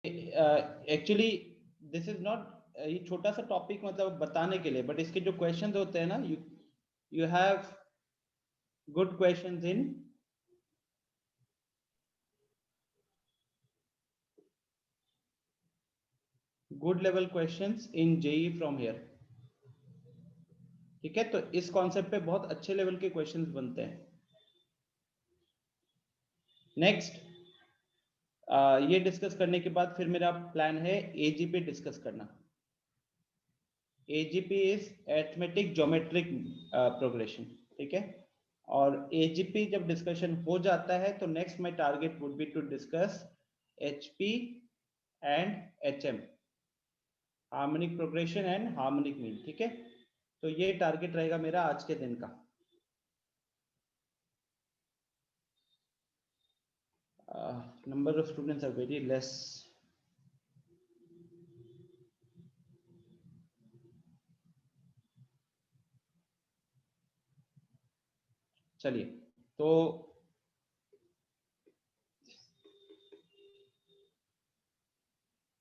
Actually this is not, ये छोटा सा टॉपिक मतलब बताने के लिए, बट इसके जो क्वेश्चंस होते हैं ना, you have good questions in good level questions in JEE from here. ठीक है, तो इस कॉन्सेप्ट पे बहुत अच्छे लेवल के क्वेश्चंस बनते हैं। नेक्स्ट ये डिस्कस करने के बाद फिर मेरा प्लान है एजीपी डिस्कस करना। AGP is arithmetic geometric progression. ठीक है, और एजीपी जब डिस्कशन हो जाता है तो next my target would be to discuss HP and HM, harmonic progression and harmonic mean. ठीक है, तो ये टारगेट रहेगा मेरा आज के दिन का। Number of students are very less. चलिए, तो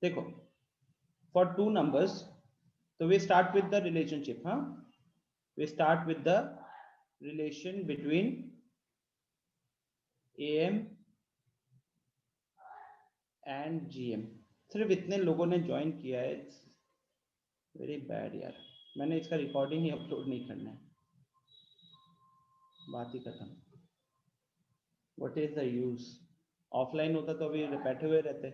देखो, फॉर टू नंबर्स, तो we start with the relationship. हाँ, we start with the relation between AM and GM। सिर्फ इतने लोगों ने ज्वाइन किया है, इट्स वेरी बैड यार। मैंने इसका रिकॉर्डिंग ही अपलोड नहीं करना है, बात ही खत्म। What is the use? Offline होता तो अभी बैठे हुए रहते।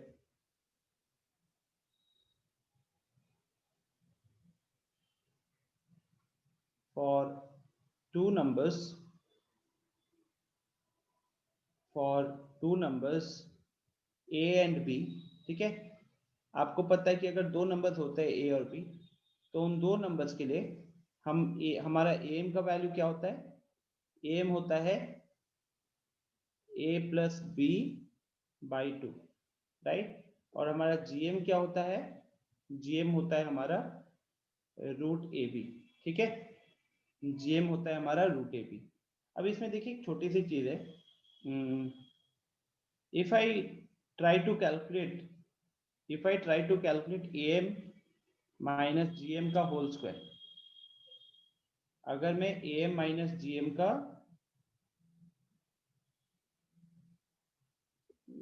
For two numbers, for two numbers A and B, ठीक है, आपको पता है कि अगर दो नंबर्स होते हैं A और B, तो उन दो नंबर्स के लिए हमारा AM का वैल्यू क्या होता है? AM होता है A plus B by 2, right. और हमारा GM क्या होता है? GM होता है हमारा रूट AB। ठीक है, GM होता है हमारा रूट AB। अब इसमें देखिए एक छोटी सी चीज है, if I try to calculate if I try to calculate AM minus GM का होल स्क्वायर, अगर मैं AM माइनस GM का,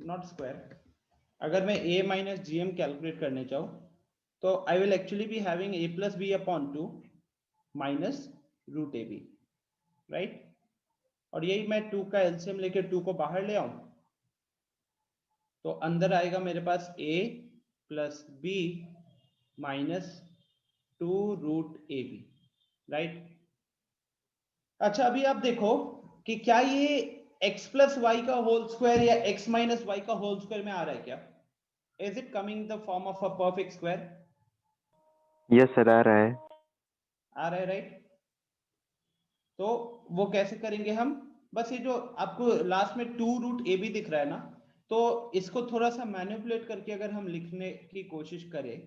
नॉट स्क्वायर, अगर मैं A माइनस GM कैलकुलेट करने चाहूँ, तो I will actually be having A plus B upon 2 minus root AB, right. और यही मैं 2 का एलसीएम लेकर 2 को बाहर ले आऊं, तो अंदर आएगा मेरे पास A plus B minus 2 root AB, right. अच्छा, अभी आप देखो कि क्या ये x प्लस वाई का होल स्क्वायर या x माइनस वाई का होल स्क्वायर में आ रहा है क्या? Is it coming the form of a perfect square? Yes sir, आ रहा है। आ रहा है, राइट। तो वो कैसे करेंगे हम? बस ये जो आपको लास्ट में 2 रूट ए बी दिख रहा है ना, तो इसको थोड़ा सा मैनिपुलेट करके अगर हम लिखने की कोशिश करें,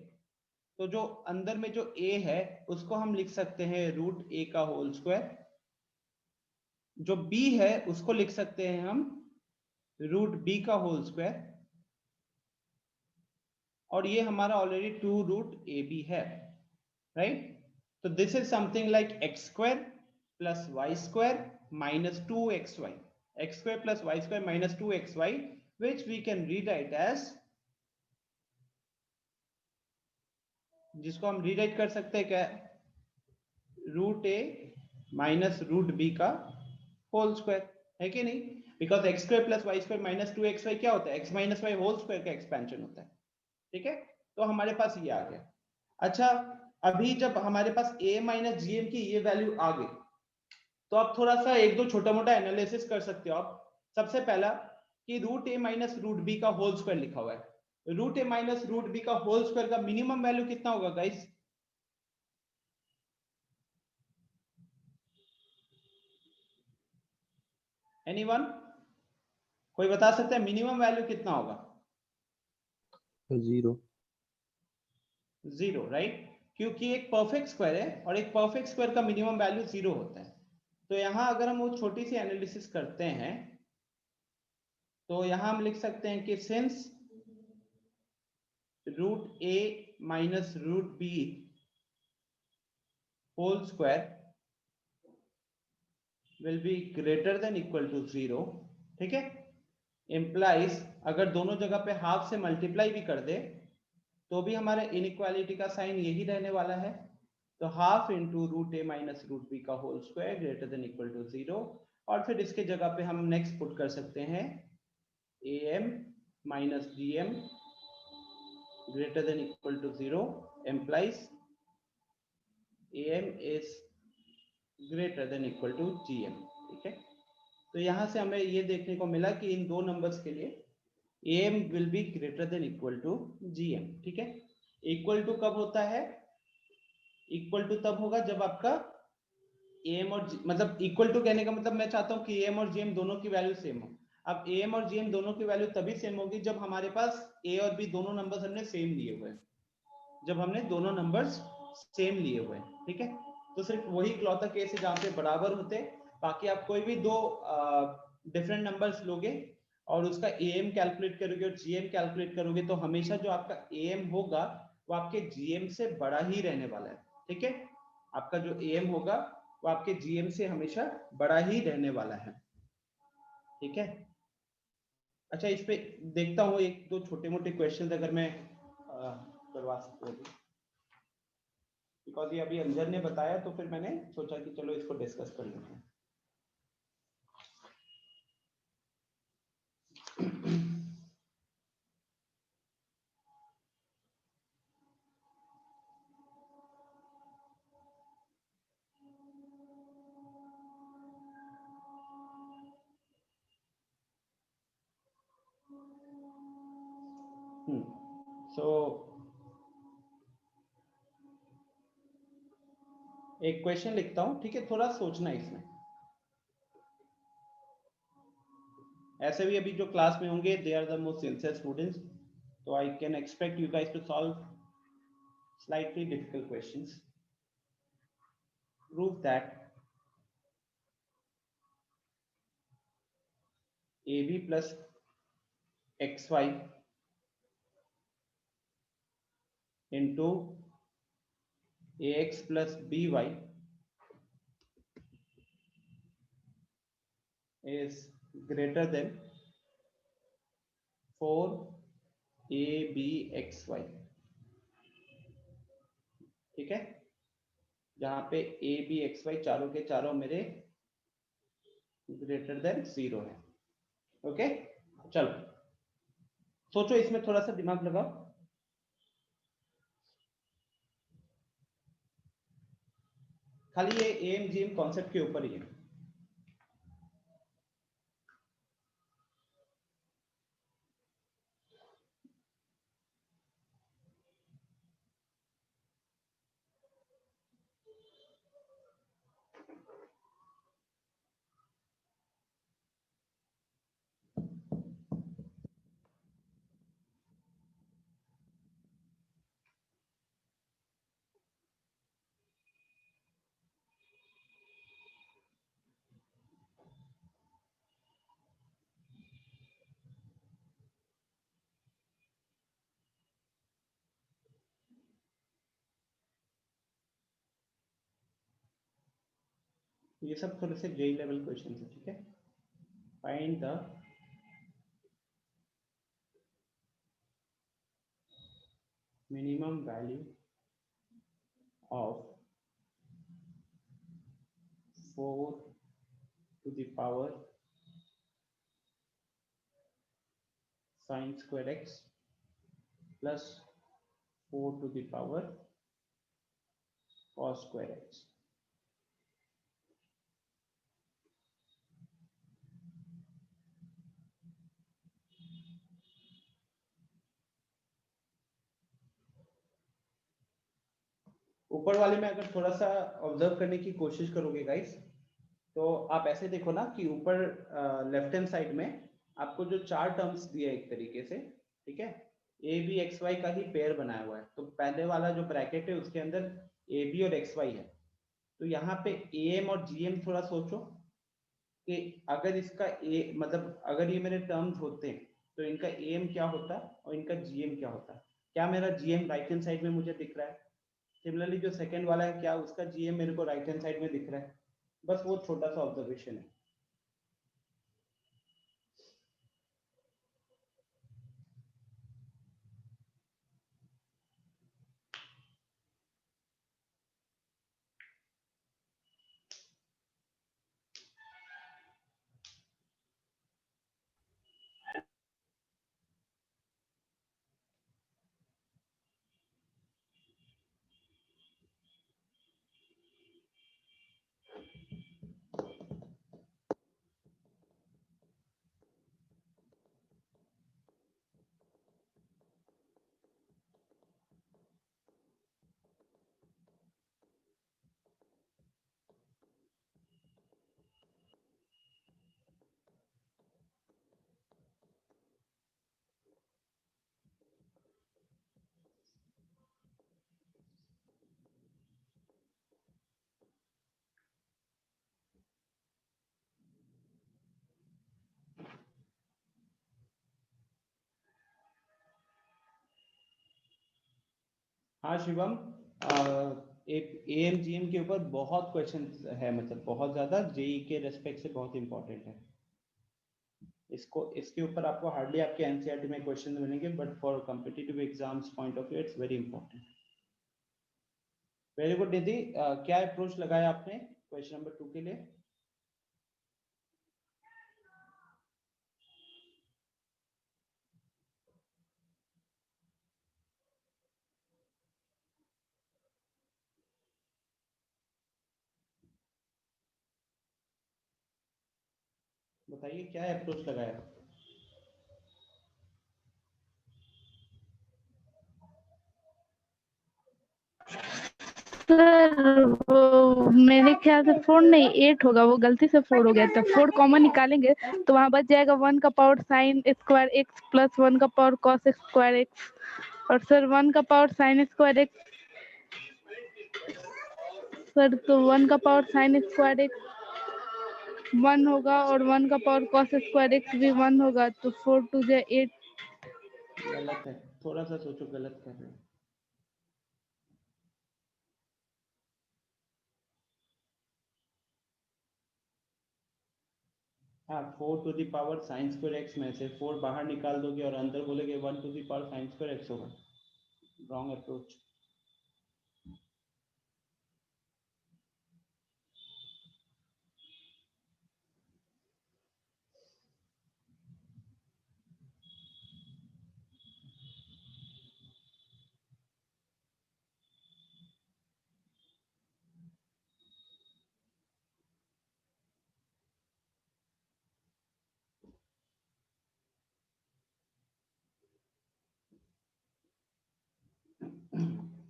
तो जो अंदर में जो a है उसको हम लिख सकते हैं रूट a का होल स्क्वायर, जो b है उसको लिख सकते हैं हम रूट b का होल स्क्वायर, और ये हमारा ऑलरेडी 2 रूट ए बी है, राइट। तो this is something like x square plus y square minus 2xy, x square plus y square minus 2xy, which we can rewrite as, जिसको हम rewrite कर सकते हैं क्या? Root a minus root b का whole square, है कि नहीं? Because x square plus y square minus 2xy क्या होता है? X minus y whole square का एक्सपेंशन होता है। ठीक है, तो हमारे पास ये आ गया। अच्छा, अभी जब हमारे पास a माइनस जीएम की ये वैल्यू आ गई, तो आप थोड़ा सा एक दो छोटा मोटा एनालिसिस कर सकते हो आप। सबसे पहला कि root a minus root b का होल स्क्वायर लिखा हुआ है, root a minus root b का होल स्क्वायर का मिनिमम वैल्यू कितना होगा गाइस? एनीवन, कोई बता सकता है मिनिमम वैल्यू कितना होगा? 0। 0, राइट, क्योंकि एक परफेक्ट स्क्वायर है और एक परफेक्ट स्क्वायर का मिनिमम वैल्यू 0 होता है। तो यहां अगर हम वो छोटी सी एनालिसिस करते हैं, तो यहां हम लिख सकते हैं कि since root a minus root b whole square will be greater than equal to 0, ठीक है। इम्प्लाइज अगर दोनों जगह पे हाफ से मल्टीप्लाई भी कर दे तो भी हमारे इनइक्वालिटी का साइन यही रहने वाला है। तो half into root a minus root b का whole square greater than equal to 0, और फिर इसके जगह पे हम नेक्स्ट पुट कर सकते हैं A M minus G M greater than equal to 0 implies am is greater than equal to gm, ठीक है। तो यहां से हमें ये देखने को मिला कि इन दो नंबर्स के लिए am will be greater than equal to gm, ठीक है। इक्वल टू कब होता है? इक्वल टू तब होगा जब आपका am और मतलब इक्वल टू कहने का मतलब मैं चाहता हूं कि am और gm दोनों की वैल्यू सेम हो। अब am और gm दोनों की वैल्यू तभी सेम होगी जब हमारे पास a और b दोनों नंबर्स हमने सेम लिए हुए हैं, जब हमने दोनों नंबर्स सेम लिए हुए हैं, ठीक है। तो सिर्फ वही इकलौता केस है जहां पे बराबर होते, बाकी आप कोई भी दो डिफरेंट नंबर्स लोगे और उसका am कैलकुलेट करोगे और gm कैलकुलेट करोगे तो हमेशा जो आपका am होगा वो आपके gm से बड़ा ही रहने वाला है, ठीक है। आपका जो am होगा वो आपके gm से हमेशा बड़ा ही रहने वाला है, ठीक है। अच्छा, इस पे देखता हूँ एक दो छोटे मोटे क्वेश्चंस अगर मैं करवा सकता हूँ, बिकॉज ये अभी अंजन ने बताया तो फिर मैंने सोचा कि चलो इसको डिस्कस कर लेते हैं। सो एक क्वेश्चन लिखता हूं, ठीक है, थोड़ा सोचना है इसमें। ऐसे भी अभी जो क्लास में होंगे they are the most sincere students, तो I can expect you guys to solve slightly difficult questions. Prove that ab plus xy into ax plus by is greater than 4abxy, ठीक है। जहां पे abxy चारों के चारों मेरे ग्रेटर देन 0 है, ओके। चलो सोचो, इसमें थोड़ा सा दिमाग लगाओ। खाली ये एम जी एम कॉन्सेप्ट के ऊपर ही है। ये सब थोड़े से जेई लेवल क्वेश्चन है, ठीक है। Find the minimum value of 4 to the power sin square x plus 4 to the power cos square x। ऊपर वाले में अगर थोड़ा सा ऑब्जर्व करने की कोशिश करोगे गाइस, तो आप ऐसे देखो ना कि ऊपर लेफ्ट हैंड साइड में आपको जो चार टर्म्स दिए एक तरीके से, ठीक है, ए बी एक्स वाई का ही पेयर बनाया हुआ है। तो पहले वाला जो ब्रैकेट है उसके अंदर ए बी और एक्स वाई है। तो यहाँ पे ए एम और जी एम थोड़ा सोचो कि अगर इसका ए मतलब अगर ये मेरे टर्म्स होते तो इनका ए एम क्या होता और इनका जी एम क्या होता। क्या मेरा जीएम राइट हैंड साइड में मुझे दिख रहा है? सिमिलरली जो सेकंड वाला है, क्या उसका जीएम मेरे को राइट हैंड साइड में दिख रहा है? बस वो छोटा सा ऑब्जर्वेशन है। हाँ शिवम, एक एएमजीएम के ऊपर बहुत क्वेश्चन है, मतलब बहुत ज्यादा, जेई के रेस्पेक्ट से बहुत इंपॉर्टेंट है। इसको इसके ऊपर आपको हार्डली आपके एनसीईआरटी में क्वेश्चन मिलेंगे, but for competitive exams point of view it's very important. Very good Nidhi, क्या अप्रोच लगाया आपने क्वेश्चन नंबर 2 के लिए? बताइए क्या अप्रोच लगाया? सर वो मेरे ख्याल से 4 नहीं 8 होगा, वो गलती से 4 हो गया था। 4 कॉमन निकालेंगे तो वहां बच जाएगा 1 का power sine square x plus 1 का पावर कॉस स्क्वायर एक्स, और सर 1 का power sine square x, sir तो 1 का पावर साइन स्क्वायर एक्स 1 होगा और 1 का पावर कॉस स्क्वायर एक्स भी 1 होगा, तो 4 2 जा 8। गलत है, थोड़ा सा सोचो, गलत कर रहे हो। हाँ, 4 to the power sine square x में से 4 बाहर निकाल दोगे और अंदर बोलोगे 1 to the power sine square x होगा। Wrong approach.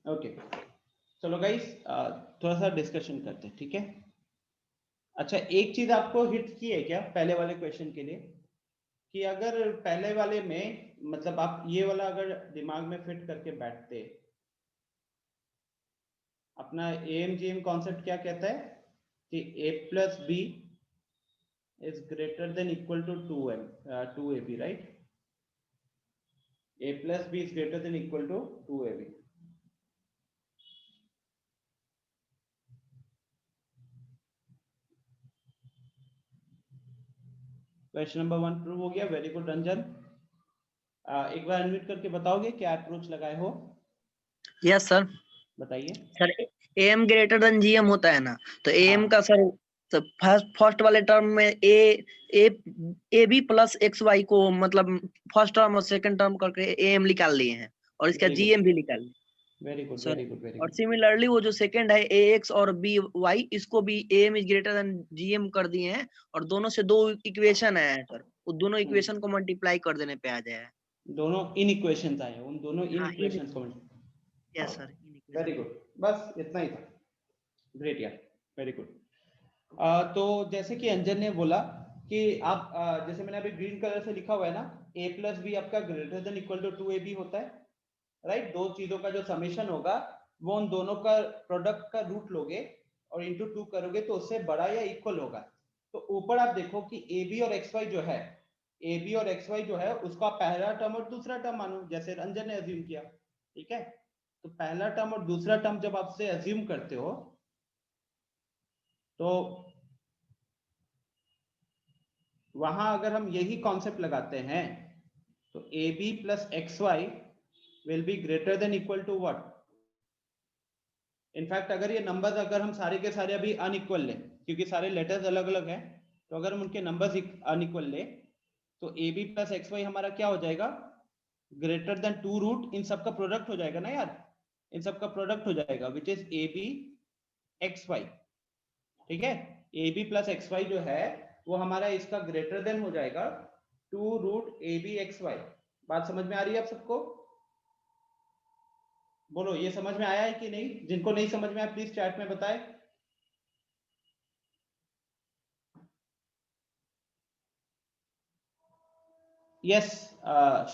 ओके, चलो गाइस, थोड़ा सा डिस्कशन करते हैं, ठीक है? अच्छा, एक चीज आपको हिट की है क्या पहले वाले क्वेश्चन के लिए, कि अगर पहले वाले में मतलब आप ये वाला अगर दिमाग में फिट करके बैठते, अपना एएमजीएम कॉन्सेप्ट क्या कहता है कि a plus b is greater than equal to 2ab, right? a plus b is greater than equal to 2ab. Question number 1 prove हो गया। Very good Ranjan. एक बार अनम्यूट करके बताओगे क्या अप्रोच लगाए हो? Yes sir. बताइए sir AM greater than GM होता है ना, तो एम हाँ। का सर फर्स्ट वाले टर्म में a b plus x y को मतलब फर्स्ट टर्म और सेकंड टर्म करके एम निकाल लिए हैं और इसका Very good. जीएम भी निकाल लिए very good, sir. Very good, very और गुड। सिमिलरली वो जो सेकंड है ए एक्स और बी वाई, इसको भी M is greater than GM कर दिए हैं, और दोनों से दो इक्वेशन है सर, वो दोनों इक्वेशन को मल्टीप्लाई कर देने पे आ जाए। दोनों इन इक्वेशंस आए, उन दोनों इन हाँ, इक्वेशंस को। Yes sir. वेरी गुड, बस इतना ही था। ग्रेट यार, वेरी गुड। तो जैसे कि अंजन ने बोला कि आप जैसे मैंने अभी ग्रीन कलर से लिखा हुआ है ना, a प्लस बी आपका greater than equal to 2ab होता है, राइट? दो चीजों का जो समेशन होगा वो उन दोनों का प्रोडक्ट का रूट लोगे और इंटू 2 करोगे तो उससे बड़ा या इक्वल होगा। तो ऊपर आप देखो कि ए बी और एक्स वाई जो है, ए बी और एक्स वाई जो है उसका पहला टर्म और दूसरा टर्म मानो, जैसे रंजन ने अज्यूम किया। ठीक है, तो पहला टर्म और दूसरा टर्म जब आपसे अज्यूम करते हो तो वहां अगर हम यही कॉन्सेप्ट लगाते हैं तो a b plus x y will be greater than equal to what? In fact अगर ये नंबर्स अगर हम सारे के सारे अभी अनइक्वल लें, क्योंकि सारे लेटर्स अलग अलग हैं, तो अगर हम उनके नंबर्स अनइक्वल लें तो a b plus x y हमारा क्या हो जाएगा? ग्रेटर देन 2 रूट इन सब का प्रोडक्ट हो जाएगा ना यार, इन सब का प्रोडक्ट हो जाएगा which is a b x y. ठीक है, a b plus x y जो है वो हमारा इसका ग्रेटर देन हो जाएगा 2 root a b x y. बात समझ में आ रही है आप सबको? बोलो ये समझ में आया है कि नहीं? जिनको नहीं समझ में आया प्लीज चैट में बताएं। यस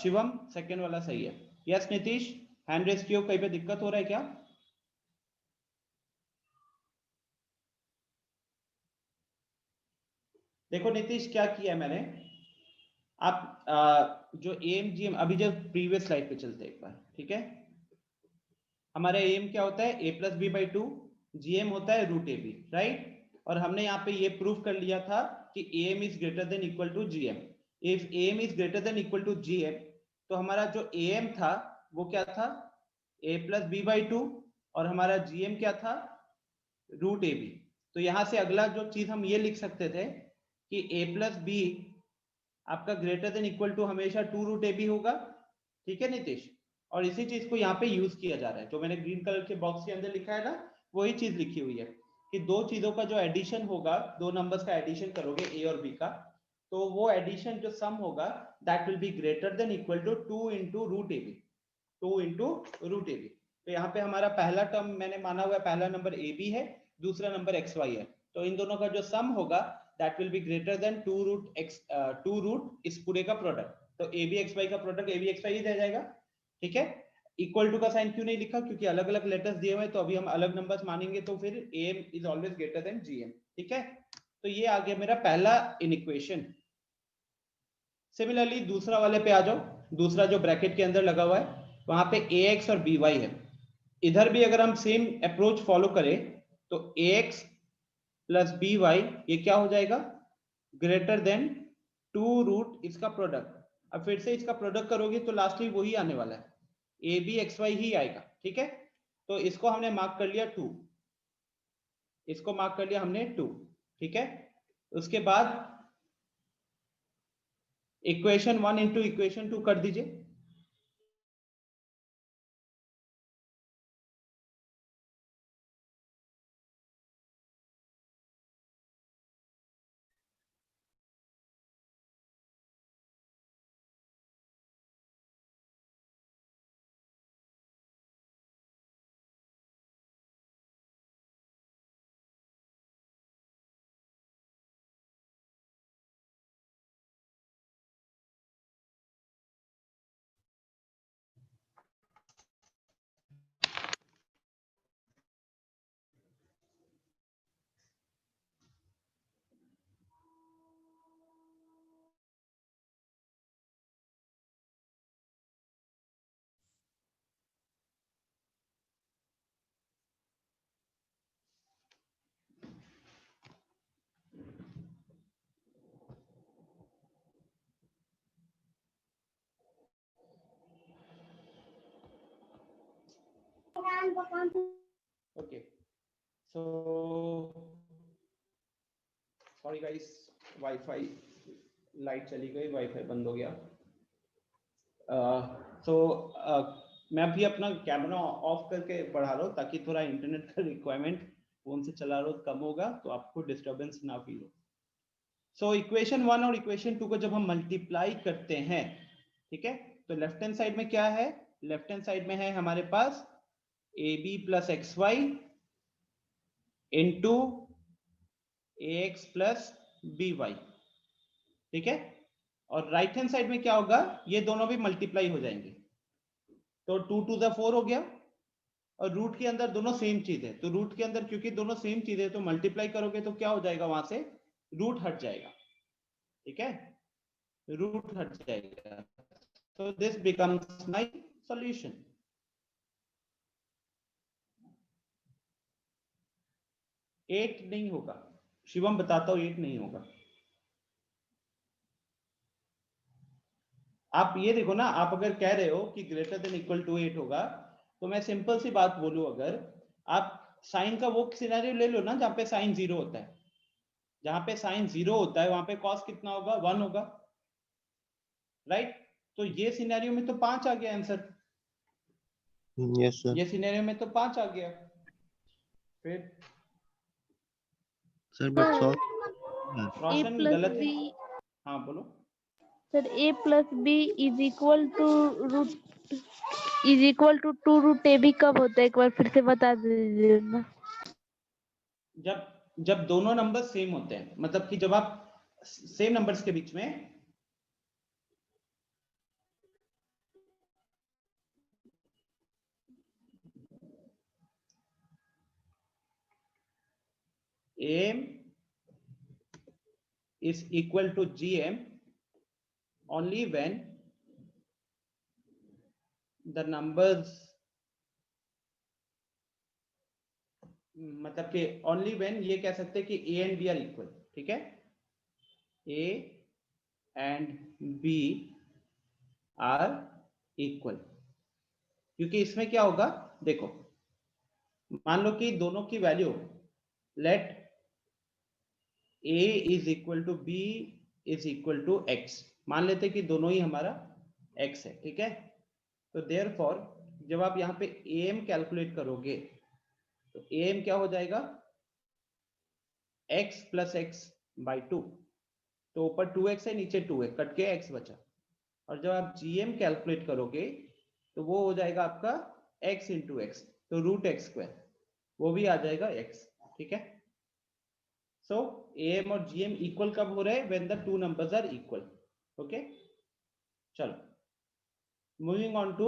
शिवम सेकंड वाला सही है। यस नीतीश हैंड रेस कियो, कहीं पे दिक्कत हो रहा है क्या? देखो नीतीश क्या किया मैंने, आप जो एम जी एम अभी जो प्रीवियस स्लाइड पे चलते हैं एक बार, ठीक है। हमारा एम क्या होता है? A plus b by two, G M होता है रूट ए बी, राइट। और हमने यहाँ पे ये प्रूव कर लिया था कि M is greater than equal to G M. If M is greater than equal to G M तो हमारा जो ए एम था वो क्या था? A plus b by two, और हमारा जी एम क्या था? Root a b. तो यहां से अगला जो चीज हम ये लिख सकते थे कि ए प्लस बी आपका ग्रेटर देन इक्वल टू हमेशा 2 रूट ए बी होगा। ठीक है नीतीश, और इसी चीज को यहाँ पे यूज किया जा रहा है, जो मैंने ग्रीन कलर के बॉक्स के अंदर लिखा है ना, वही चीज लिखी हुई है कि दो चीजों का जो एडिशन होगा, दो नंबर्स का एडिशन करोगे ए और बी का, तो वो एडिशन जो सम होगा that will be greater than equal to 2 into root a b, 2 into root a b. तो यहाँ पे हमारा पहला टर्म मैंने माना हुआ है, पहला नंबर ए बी है, दूसरा नंबर एक्स वाई है, तो इन दोनों का जो सम होगा that will be greater than 2 root x, 2 root इस पूरे का प्रोडक्ट। तो ए बी एक्स वाई का product a b x y ही रह जाएगा। ठीक है, इक्वल टू का साइन क्यों नहीं लिखा? क्योंकि अलग अलग लेटर्स दिए हुए हैं, तो अभी हम अलग नंबर्स मानेंगे, तो फिर M is always greater than GM. ठीक है, तो ये आ गया मेरा पहला इनइक्वेशन। सिमिलरली दूसरा वाले पे आ जाओ, दूसरा जो ब्रैकेट के अंदर लगा हुआ है वहां पे ax और by है। इधर भी अगर हम सेम अप्रोच फॉलो करें तो ax प्लस by ये क्या हो जाएगा? ग्रेटर देन 2 रूट इसका प्रोडक्ट। अब फिर से इसका प्रोडक्ट करोगे तो लास्टली वही आने वाला है, ए बी एक्स वाई ही आएगा। ठीक है, तो इसको हमने मार्क कर लिया 2, इसको मार्क कर लिया हमने 2। ठीक है, उसके बाद इक्वेशन 1 इंटू इक्वेशन 2 कर दीजिए। Okay, so sorry guys, wifi light चली गई, वाईफाई बंद हो गया। मैं भी अपना कैमरा ऑफ करके पढ़ा रहा हूँ ताकि थोड़ा इंटरनेट का रिक्वायरमेंट फोन से चला रहा हूँ कम होगा, तो आपको डिस्टरबेंस ना फील हो। सो इक्वेशन 1 और इक्वेशन 2 को जब हम मल्टीप्लाई करते हैं, ठीक है, तो लेफ्ट हैंड साइड में क्या है? लेफ्ट हैंड साइड में है हमारे पास a b plus x y into a x plus b y. ठीक है, और राइट हैंड साइड में क्या होगा? ये दोनों भी मल्टीप्लाई हो जाएंगे, तो 2 टू द 4 हो गया, और रूट के अंदर दोनों सेम चीज है, तो रूट के अंदर क्योंकि दोनों सेम चीज है तो मल्टीप्लाई करोगे तो क्या हो जाएगा? वहां से रूट हट जाएगा। ठीक है, रूट हट जाएगा, so this becomes my solution. 8 नहीं होगा शिवम, बताता हूँ 8 नहीं होगा। आप ये देखो ना, आप अगर कह रहे हो कि ग्रेटर देन इक्वल टू 8 होगा, तो मैं सिंपल सी बात बोलूं, अगर आप साइन का वो सिनेरियो ले लो ना जहां पे साइन 0 होता है, जहां पे साइन 0 होता है वहां पे कॉस कितना होगा, 1 होगा, राइट? तो ये सिनेरियो में तो 5 आ गया आंसर। Yes sir. ये सिनेरियो में तो 5 आ गया। फिर sir but sir a Roshan plus गलत है। बी, हाँ बोलो। Sir a plus b is equal to root is equal to 2 root a b कब होता है, एक बार फिर से बता दीजिए ना। जब दोनों नंबर सेम होते हैं, मतलब कि जब आप सेम नंबर्स के बीच में AM is equal to GM only when the numbers, मतलब कि only when ये कह सकते हैं कि A and B are equal, ठीक है? A and B are equal, क्योंकि इसमें क्या होगा, देखो मान लो कि दोनों की value, let A is equal to B is equal to X, मान लेते कि दोनों ही हमारा X है, ठीक है? तो therefore जब आप यहाँ पे AM कैलकुलेट करोगे तो AM क्या हो जाएगा, X plus X by 2, तो ऊपर 2x है नीचे 2 है, कट के x बचा। और जब आप GM कैलकुलेट करोगे तो वो हो जाएगा आपका x इंटू एक्स, तो रूट एक्स स्क्वायर, वो भी आ जाएगा x, ठीक है? सो AM और GM इक्वल कब हो रहे हैं, when the two numbers are equal, okay? चलो मूविंग ऑन टू,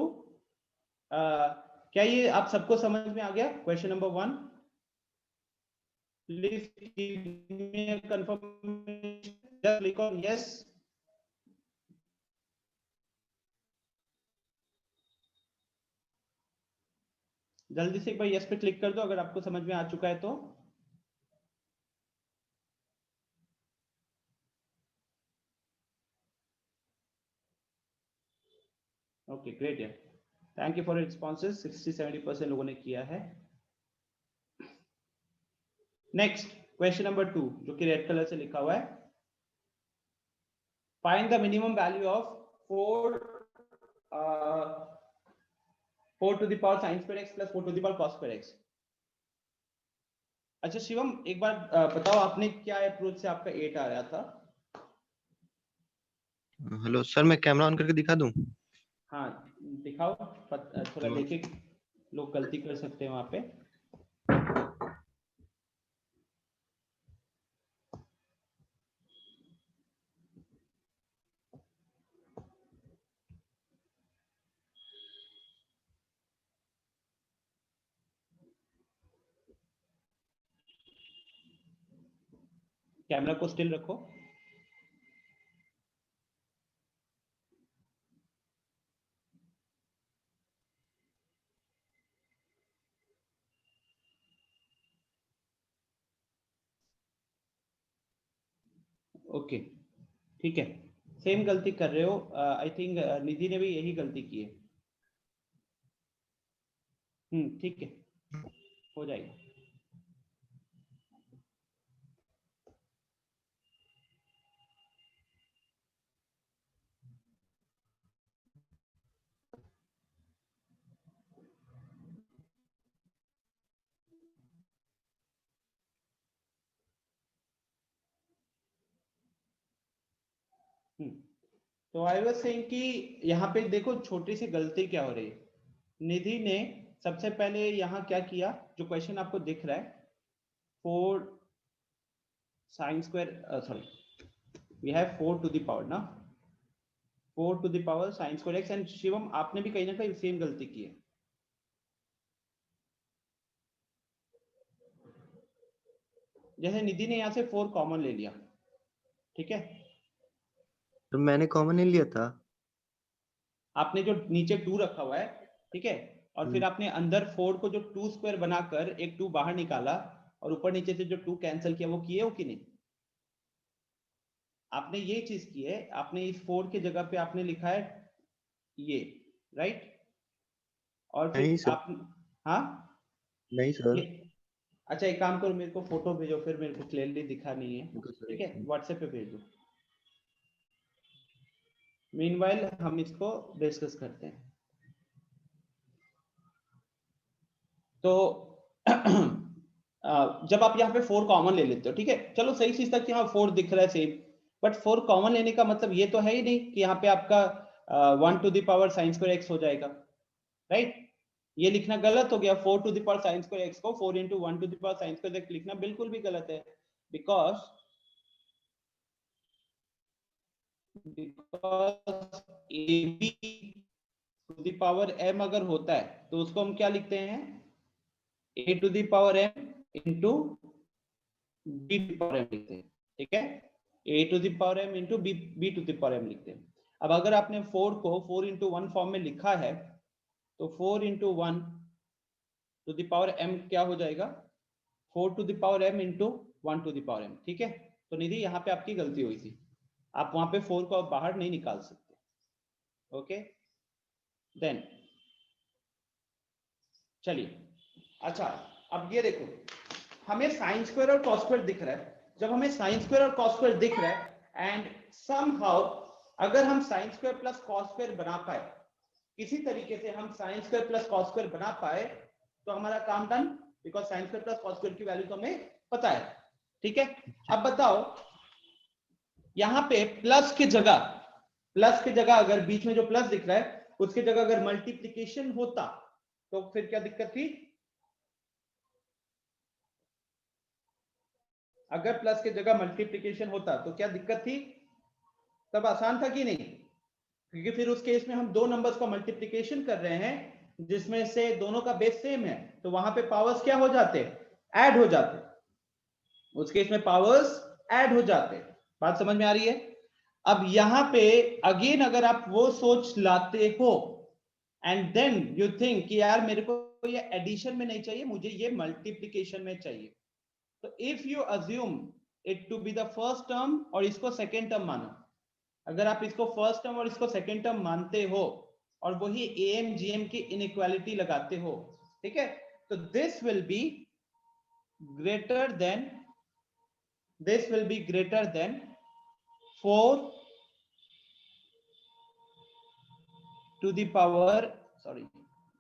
क्या ये आप सबको समझ में आ गया question number 1? Please give me a confirmation. Just click on yes. जल्दी से एक बार yes पे क्लिक कर दो अगर आपको समझ में आ चुका है तो। ओके ग्रेट यार, thank you for your responses. 60-70% लोगों ने किया है। नेक्स्ट क्वेश्चन नंबर 2 जो कि रेड कलर से लिखा हुआ है, find the minimum value of 4 to the power sin square x plus 4 to the power cos square x। अच्छा शिवम एक बार बताओ, आपने क्या अप्रोच से आपका 8 आ रहा था? हेलो सर, मैं कैमरा ऑन करके दिखा दूं? हाँ दिखाओ, थोड़ा देखिए, लोग गलती कर सकते हैं वहां पे। कैमरा को स्टिल रखो। ओके ठीक है, सेम गलती कर रहे हो। आई थिंक निधि ने भी यही गलती की है। ठीक है, हो जाएगा। तो आई वाज सेइंग कि यहाँ पे देखो छोटी सी गलती क्या हो रही है। निधि ने सबसे पहले यहाँ क्या किया, जो क्वेश्चन आपको दिख रहा है 4 sin square, sorry we have 4 to the power ना, 4 to the power sin square x, and Shivam आपने भी कहीं ना कहीं सेम गलती की है। जैसे निधि ने यहाँ से 4 कॉमन ले लिया, ठीक है? तो मैंने कॉमन नहीं लिया था। आपने जो नीचे 2 रखा हुआ है, ठीक है, और फिर आपने अंदर 4 को जो 2 स्क्वायर बनाकर एक 2 बाहर निकाला और ऊपर नीचे से जो 2 कैंसिल किया वो किए हो कि नहीं? आपने ये चीज की है, आपने इस 4 की जगह पे आपने लिखा है ये, राइट? और नहीं फिर सर, आप, हाँ नहीं सर। ये, अच्छा एक काम करो, मेरे को फोटो भेजो, फिर मेरे को क्लियरली दिखा नहीं है, रुको सर, ठीक एक है, मिनट। व्हाट्सएप पे भेज दो। मीनवाइल हम इसको डिस्कस करते हैं। तो जब आप यहाँ पे 4 कॉमन ले लेते हो, ठीक है, चलो सही चीज था कि हाँ 4 दिख रहा है सेम, बट 4 कॉमन लेने का मतलब ये तो है ही नहीं कि यहाँ पे आपका 1 to the power sine square x हो जाएगा, राइट? ये लिखना गलत हो गया, 4 to the power sine square x को 4 into 1 to the power sine square x लिखना बिल्कुल भी गलत है, because a b to the power m अगर होता है तो उसको हम क्या लिखते हैं, a to the power m into b to the power m लिखते हैं, ठीक है, a to the power m into b to the power m लिखते हैं। अब अगर आपने 4 को 4 इंटू 1 फॉर्म में लिखा है तो 4 into 1 to the power m क्या हो जाएगा, 4 to the power m into 1 to the power m, ठीक है। तो निधि यहाँ पे आपकी गलती हुई थी, आप वहां पे 4 को बाहर नहीं निकाल सकते, ओके। देन चलिए, अच्छा अब ये देखो, हमें साइन स्क्वायर और कॉस स्क्वायर दिख रहा है। जब हमें साइन स्क्वायर और कॉस स्क्वायर दिख रहा है एंड समहाउ अगर हम sine square plus cos square बना पाए, किसी तरीके से हम sine square plus cos square बना पाए तो हमारा काम done, because sine square plus cos square की वैल्यू तो हमें पता है, ठीक है। अब बताओ यहाँ पे प्लस की जगह अगर बीच में जो प्लस दिख रहा है उसकी जगह अगर मल्टीप्लीकेशन होता तो फिर क्या दिक्कत थी? अगर प्लस की जगह मल्टीप्लीकेशन होता तो क्या दिक्कत थी? तब आसान था कि नहीं? क्योंकि फिर उस केस में हम दो नंबर्स का मल्टीप्लीकेशन कर रहे हैं जिसमें से दोनों का बेस सेम है, तो वहां पे पावर्स क्या हो जाते? ऐड हो जाते। उस केस में पावर्स ऐड हो जाते। बात समझ में आ रही है? अब यहां पे अगेन अगर आप वो सोच लाते हो एंड देन यू थिंक कि यार मेरे को ये एडिशन में नहीं चाहिए, मुझे ये मल्टीप्लीकेशन में चाहिए, तो if you assume it to be the first term और इसको सेकेंड टर्म मानो, अगर आप इसको फर्स्ट टर्म और इसको सेकेंड टर्म मानते हो और वही एम जीएम की इनइक्वालिटी लगाते हो, ठीक है, तो this will be greater than 4 to the power, sorry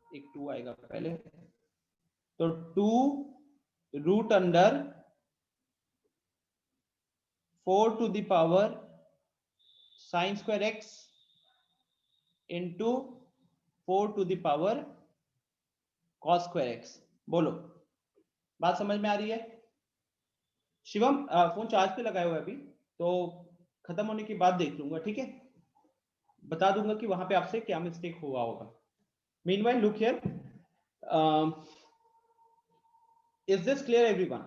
एक 2 आएगा पहले, तो 2 root under 4 to the power sine square x into 4 to the power cos square x. बोलो, बात समझ में आ रही है? शिवम फोन चार्ज पे लगाया हुआ है अभी, तो खत्म होने के बाद देख लूंगा, ठीक है, बता दूंगा कि वहां पे आपसे क्या मिस्टेक हुआ होगा। Meanwhile look here, is this clear everyone?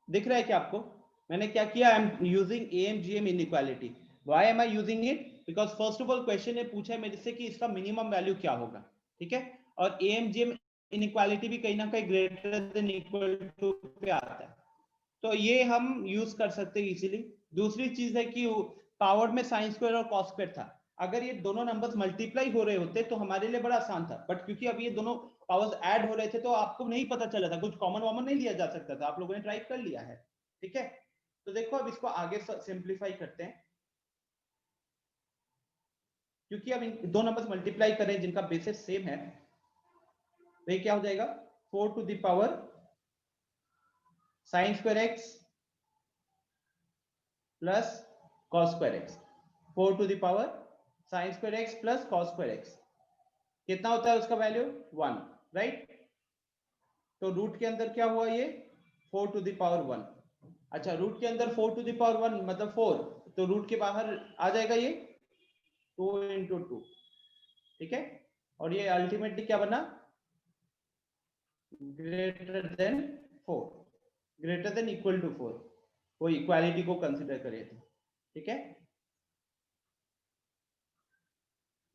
दिख रहा है क्या आपको? मैंने क्या किया, I am using AM GM inequality. Why am I using it? Because first of all question ने पूछा है मेरे से कि इसका मिनिमम वैल्यू क्या होगा, ठीक है, और एएमजीएम इनइक्वालिटी भी कहीं ना कहीं ग्रेटर देन इक्वल टू पे आता है, तो ये हम यूज कर सकते हैं इजीली। दूसरी चीज है कि पावर में साइन स्क्वायर और कॉस स्क्वायर था, अगर ये दोनों नंबर्स मल्टीप्लाई हो रहे होते तो हमारे लिए बड़ा आसान था, बट क्योंकि अब ये दोनों पावर्स ऐड हो रहे थे तो आपको नहीं पता चला था, कुछ कॉमन वॉमन नहीं लिया जा सकता था, आप लोगों ने ट्राई कर लिया है, ठीक है। तो देखो अब इसको आगे सिंप्लीफाई करते हैं, क्योंकि अब इन दो नंबर्स मल्टीप्लाई करें जिनका बेसिस सेम है, तो ये क्या हो जाएगा, 4 to the power sine square x plus cos square x, 4 to the power sine square x plus cos square x, कितना होता है उसका वैल्यू 1, राइट। तो रूट के अंदर क्या हुआ ये 4 टू द पावर 1, अच्छा रूट के अंदर 4 टू द पावर 1 मतलब 4, तो रूट के बाहर आ जाएगा ये 2 इंटू 2, ठीक है, और ये अल्टीमेटली क्या बना, greater than 4, greater than equal to 4, वो इक्वालिटी को कंसिडर करे थे, ठीक है।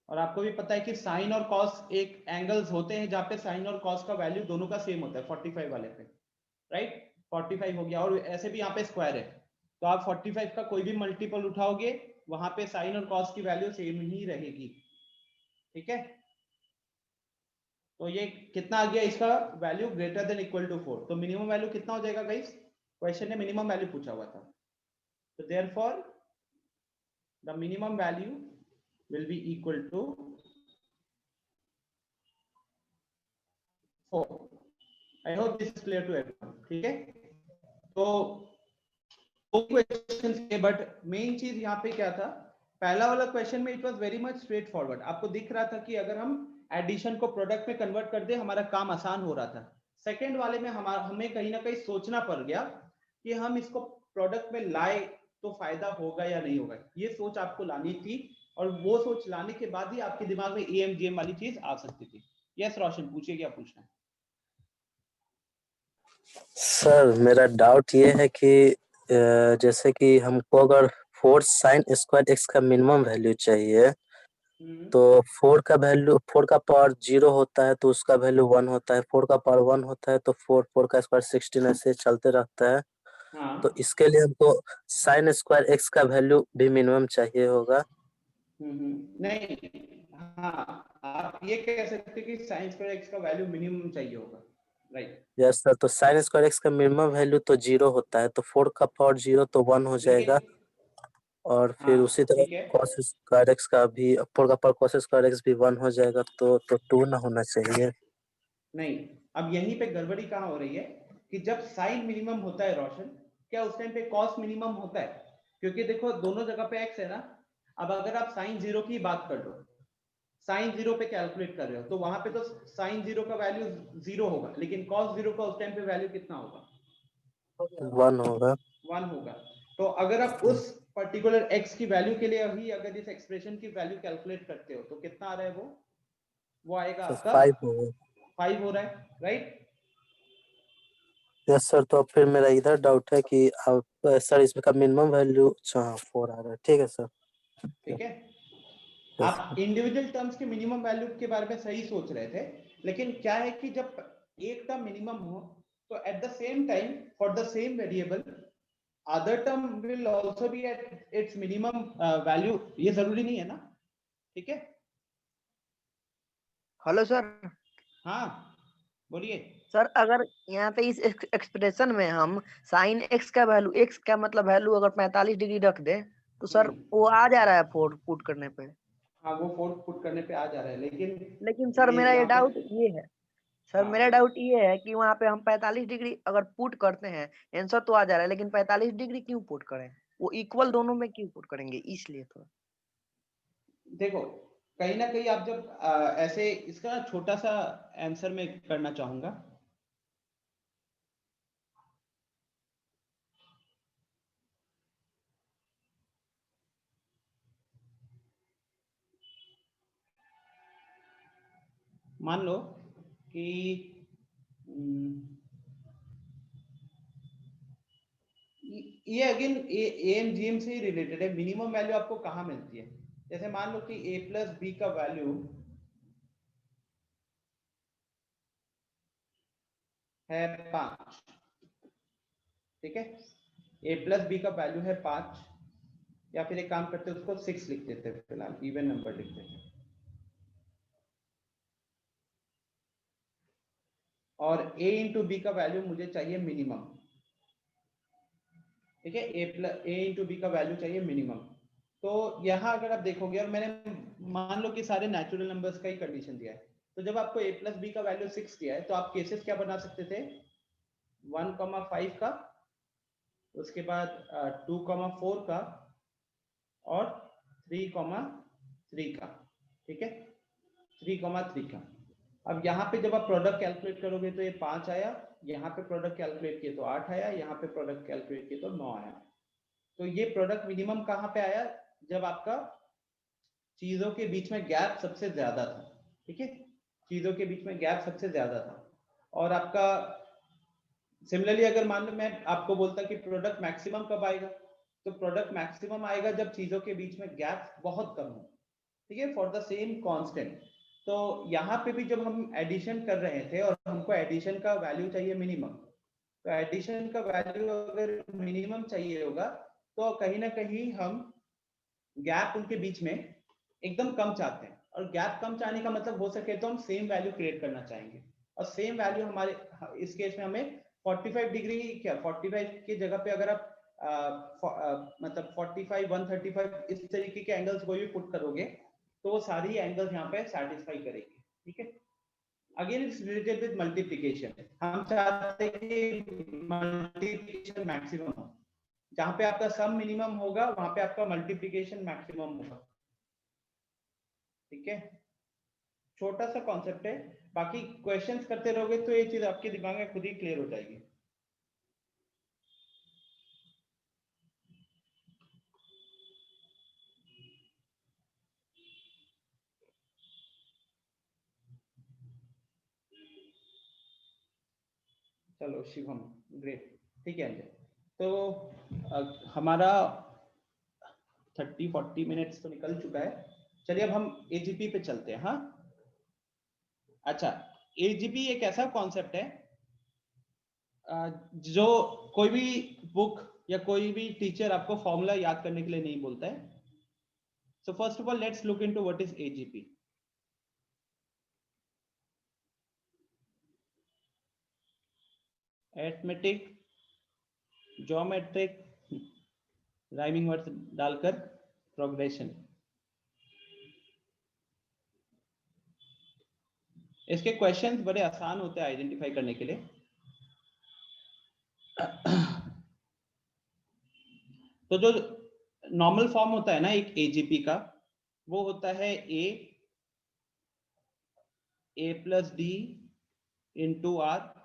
और आपको भी पता है कि साइन और कॉस एक एंगल्स होते हैं जहां पे साइन और कॉस का वैल्यू दोनों का सेम होता है 45 वाले पे, राइट। 45 हो गया, और ऐसे भी यहाँ पे स्क्वायर है, तो आप 45 का कोई भी मल्टीपल उठाओगे वहां पे साइन और कॉस की वैल्यू सेम ही रहेगी। ठीक है, तो ये कितना आ गया, इसका value greater than equal to 4, तो मिनिमम वैल्यू कितना हो जाएगा गाइस, क्वेश्चन ने मिनिमम वैल्यू पूछा हुआ था, तो therefore the minimum value will be equal to 4। I hope this is clear to everyone. ठीक है, तो क्वेश्चन थे, बट मेन चीज यहाँ पे क्या था, पहला वाला क्वेश्चन में it was very much straight forward, आपको दिख रहा था कि अगर हम एडिशन को प्रोडक्ट में कन्वर्ट कर दे हमारा काम आसान हो रहा था। सेकंड वाले में हमें कहीं ना कहीं सोचना पड़ गया कि हम इसको प्रोडक्ट में लाए तो फायदा होगा या नहीं होगा, ये सोच आपको लानी थी, और वो सोच लाने के बाद ही आपके दिमाग में एएमजीएम वाली चीज आ सकती थी। यस रोशन, पूछिए क्या पूछना है। सर मेरा डाउट ये है कि जैसे कि हमको अगर 4 साइन स्क्वायर एक्स का मिनिमम वैल्यू चाहिए, तो 4 का वैल्यू 4 का पावर 0 होता है तो उसका वैल्यू 1 होता है, 4 का पावर 1 होता है तो 4 का स्क्वायर 16 ऐसे चलते रहता है। हाँ। तो इसके लिए हमको साइन स्क्वायर एक्स का वैल्यू भी मिनिमम चाहिए होगा। नहीं, हाँ आप ये कह सकते कि साइन स्क्वायर एक्स का वैल्यू मिनिमम चाहिए होगा, राइट। यस सर, तो साइन स्क्वायर एक्स का मिनिमम वैल्यू तो 0 होता है, तो 4 का पावर 0 तो 1 हो जाएगा, और फिर उसी तरह ठीक है, cos स्क्वायर एक्स का भी 4 का पावर cos स्क्वायर एक्स भी 1 हो जाएगा, तो 2 ना होना चाहिए। नहीं, अब यहीं पे गड़बड़ी कहाँ हो रही है कि जब साइन मिनिमम होता है रोशन, क्या उस टाइम पे कॉस मिनिमम होता है, क्योंकि देखो दोनों जगह पे एक्स है ना। अब अगर आप साइन 0 की बात कर लो, साइन 0 पे कैलकुलेट कर रहे हो, तो वहां पे तो साइन 0 का वैल्यू 0 होगा, लेकिन कॉस 0 का उस टाइम पे वैल्यू कितना होगा, 1 होगा। 1 होगा। तो अगर आप उस पर्टिकुलर x की वैल्यू के लिए ही अगर इस एक्सप्रेशन की वैल्यू कैलकुलेट करते हो, तो कितना आ रहा है, वो आएगा तो आपका 5 होगा। 5 हो रहा है, राइट। यस सर, तो फिर मेरा इधर डाउट है कि आप सर इसका मिनिमम वैल्यू 4 आ रहा है। ठीक है सर। ठीक है, यस आप इंडिविजुअल टर्म्स के मिनिमम वैल्यू के बारे में सही सोच रहे थे, लेकिन क्या है कि जब एक टर्म मिनिमम हो, तो at the same time for the same variable other term will also be at its minimum value, ये जरूरी नहीं है ना। ठीक है, हेलो सर। हाँ बोलिए। सर अगर यहाँ पे इस एक्सप्रेशन में हम साइन एक्स का वैल्यू, एक्स का मतलब वैल्यू अगर 45 डिग्री रख दे, तो सर वो आ जा रहा है 4 पुट करने पे। हाँ, वो 4 पुट करने पे आ जा रहा है, लेकिन सर ये मेरा ये यहाँ पे, डाउट ये है, सर हाँ मेरा डाउट ये है कि वहाँ पे हम 45 डिग्री अगर पुट करते हैं, आंसर तो आ जा रहा है, लेकिन 45 डिग्री क्यों पुट करें, वो इक्वल दोनों में क्यों पुट करेंगे, इसलिए तो। देखो, कहीं ना कहीं आप जब ऐसे इसका छोटा सा आंसर मैं करना चाहूंगा। मान लो कि ये अगेन एएमजीएम से ही रिलेटेड है, मिनिमम वैल्यू आपको कहाँ मिलती है। जैसे मान लो कि a प्लस बी का वैल्यू है 5, ठीक है, a प्लस बी का वैल्यू है 5, या फिर एक काम करते हैं उसको 6 लिख देते हैं, फिलहाल इवन नंबर लिख देते हैं, और a इंटू बी का वैल्यू मुझे चाहिए मिनिमम। ठीक है, a इंटू बी का वैल्यू चाहिए मिनिमम। तो यहाँ अगर आप देखोगे, और मैंने मान लो कि सारे नेचुरल नंबर्स का ही कंडीशन दिया है, तो जब आपको a प्लस बी का वैल्यू 6 दिया है, तो आप केसेस क्या बना सकते थे, 1,5 का, उसके बाद 2,4 का, और 3,3 का। ठीक है, 3,3 का। अब यहाँ पे जब आप प्रोडक्ट कैलकुलेट करोगे तो ये 5 आया, यहाँ पे प्रोडक्ट कैलकुलेट किए तो 8 आया, यहाँ पे प्रोडक्ट कैलकुलेट किए तो 9 आया। तो ये प्रोडक्ट मिनिमम कहाँ पे आया, जब आपका चीजों के बीच में गैप सबसे ज्यादा था। ठीक है, चीजों के बीच में गैप सबसे ज्यादा था, और आपका सिमिलरली अगर मान लो मैं आपको बोलता कि प्रोडक्ट मैक्सिमम कब आएगा, तो प्रोडक्ट मैक्सिमम आएगा जब चीजों के बीच में गैप बहुत कम हो। ठीक है, फॉर द सेम कांस्टेंट। तो यहाँ पे भी जब हम एडिशन कर रहे थे और हमको एडिशन का वैल्यू चाहिए मिनिमम, तो एडिशन का वैल्यू अगर मिनिमम चाहिए होगा तो कहीं ना कहीं हम गैप उनके बीच में एकदम कम चाहते हैं, और गैप कम चाहने का मतलब हो सके तो हम सेम वैल्यू क्रिएट करना चाहेंगे, और सेम वैल्यू हमारे इस केस में हमें 45 डिग्री क्या 45 की जगह पे अगर आप मतलब 45 135 इस तरीके के एंगल्स कोई भी पुट करोगे तो वो सारी एंगल्स यहाँ पे सेटिस्फाई करेगी। ठीक है, again it's related with multiplication. हम चाहते हैं कि मल्टीप्लिकेशन मैक्सिमम हो, जहां पे आपका सम मिनिमम होगा वहां पे आपका मल्टीप्लिकेशन मैक्सिमम होगा। ठीक है, छोटा सा कॉन्सेप्ट है, बाकी क्वेश्चंस करते रहोगे तो ये चीज आपके दिमाग में खुद ही क्लियर हो जाएगी। चलो शिवम, ग्रेट। ठीक है, तो हमारा 30-40 मिनट्स तो निकल चुका है। चलिए अब हम एजीपी पे चलते हैं। हाँ, अच्छा, एजीपी एक ऐसा कॉन्सेप्ट है जो कोई भी बुक या कोई भी टीचर आपको फॉर्मूला याद करने के लिए नहीं बोलता है। So first of all let's look into what is AGP. Arithmetic geometric rhyming words डालकर प्रोग्रेशन। इसके क्वेश्चंस बड़े आसान होते हैं आइडेंटिफाई करने के लिए। तो जो नॉर्मल फॉर्म होता है ना एक एजीपी का, वो होता है a plus D into r,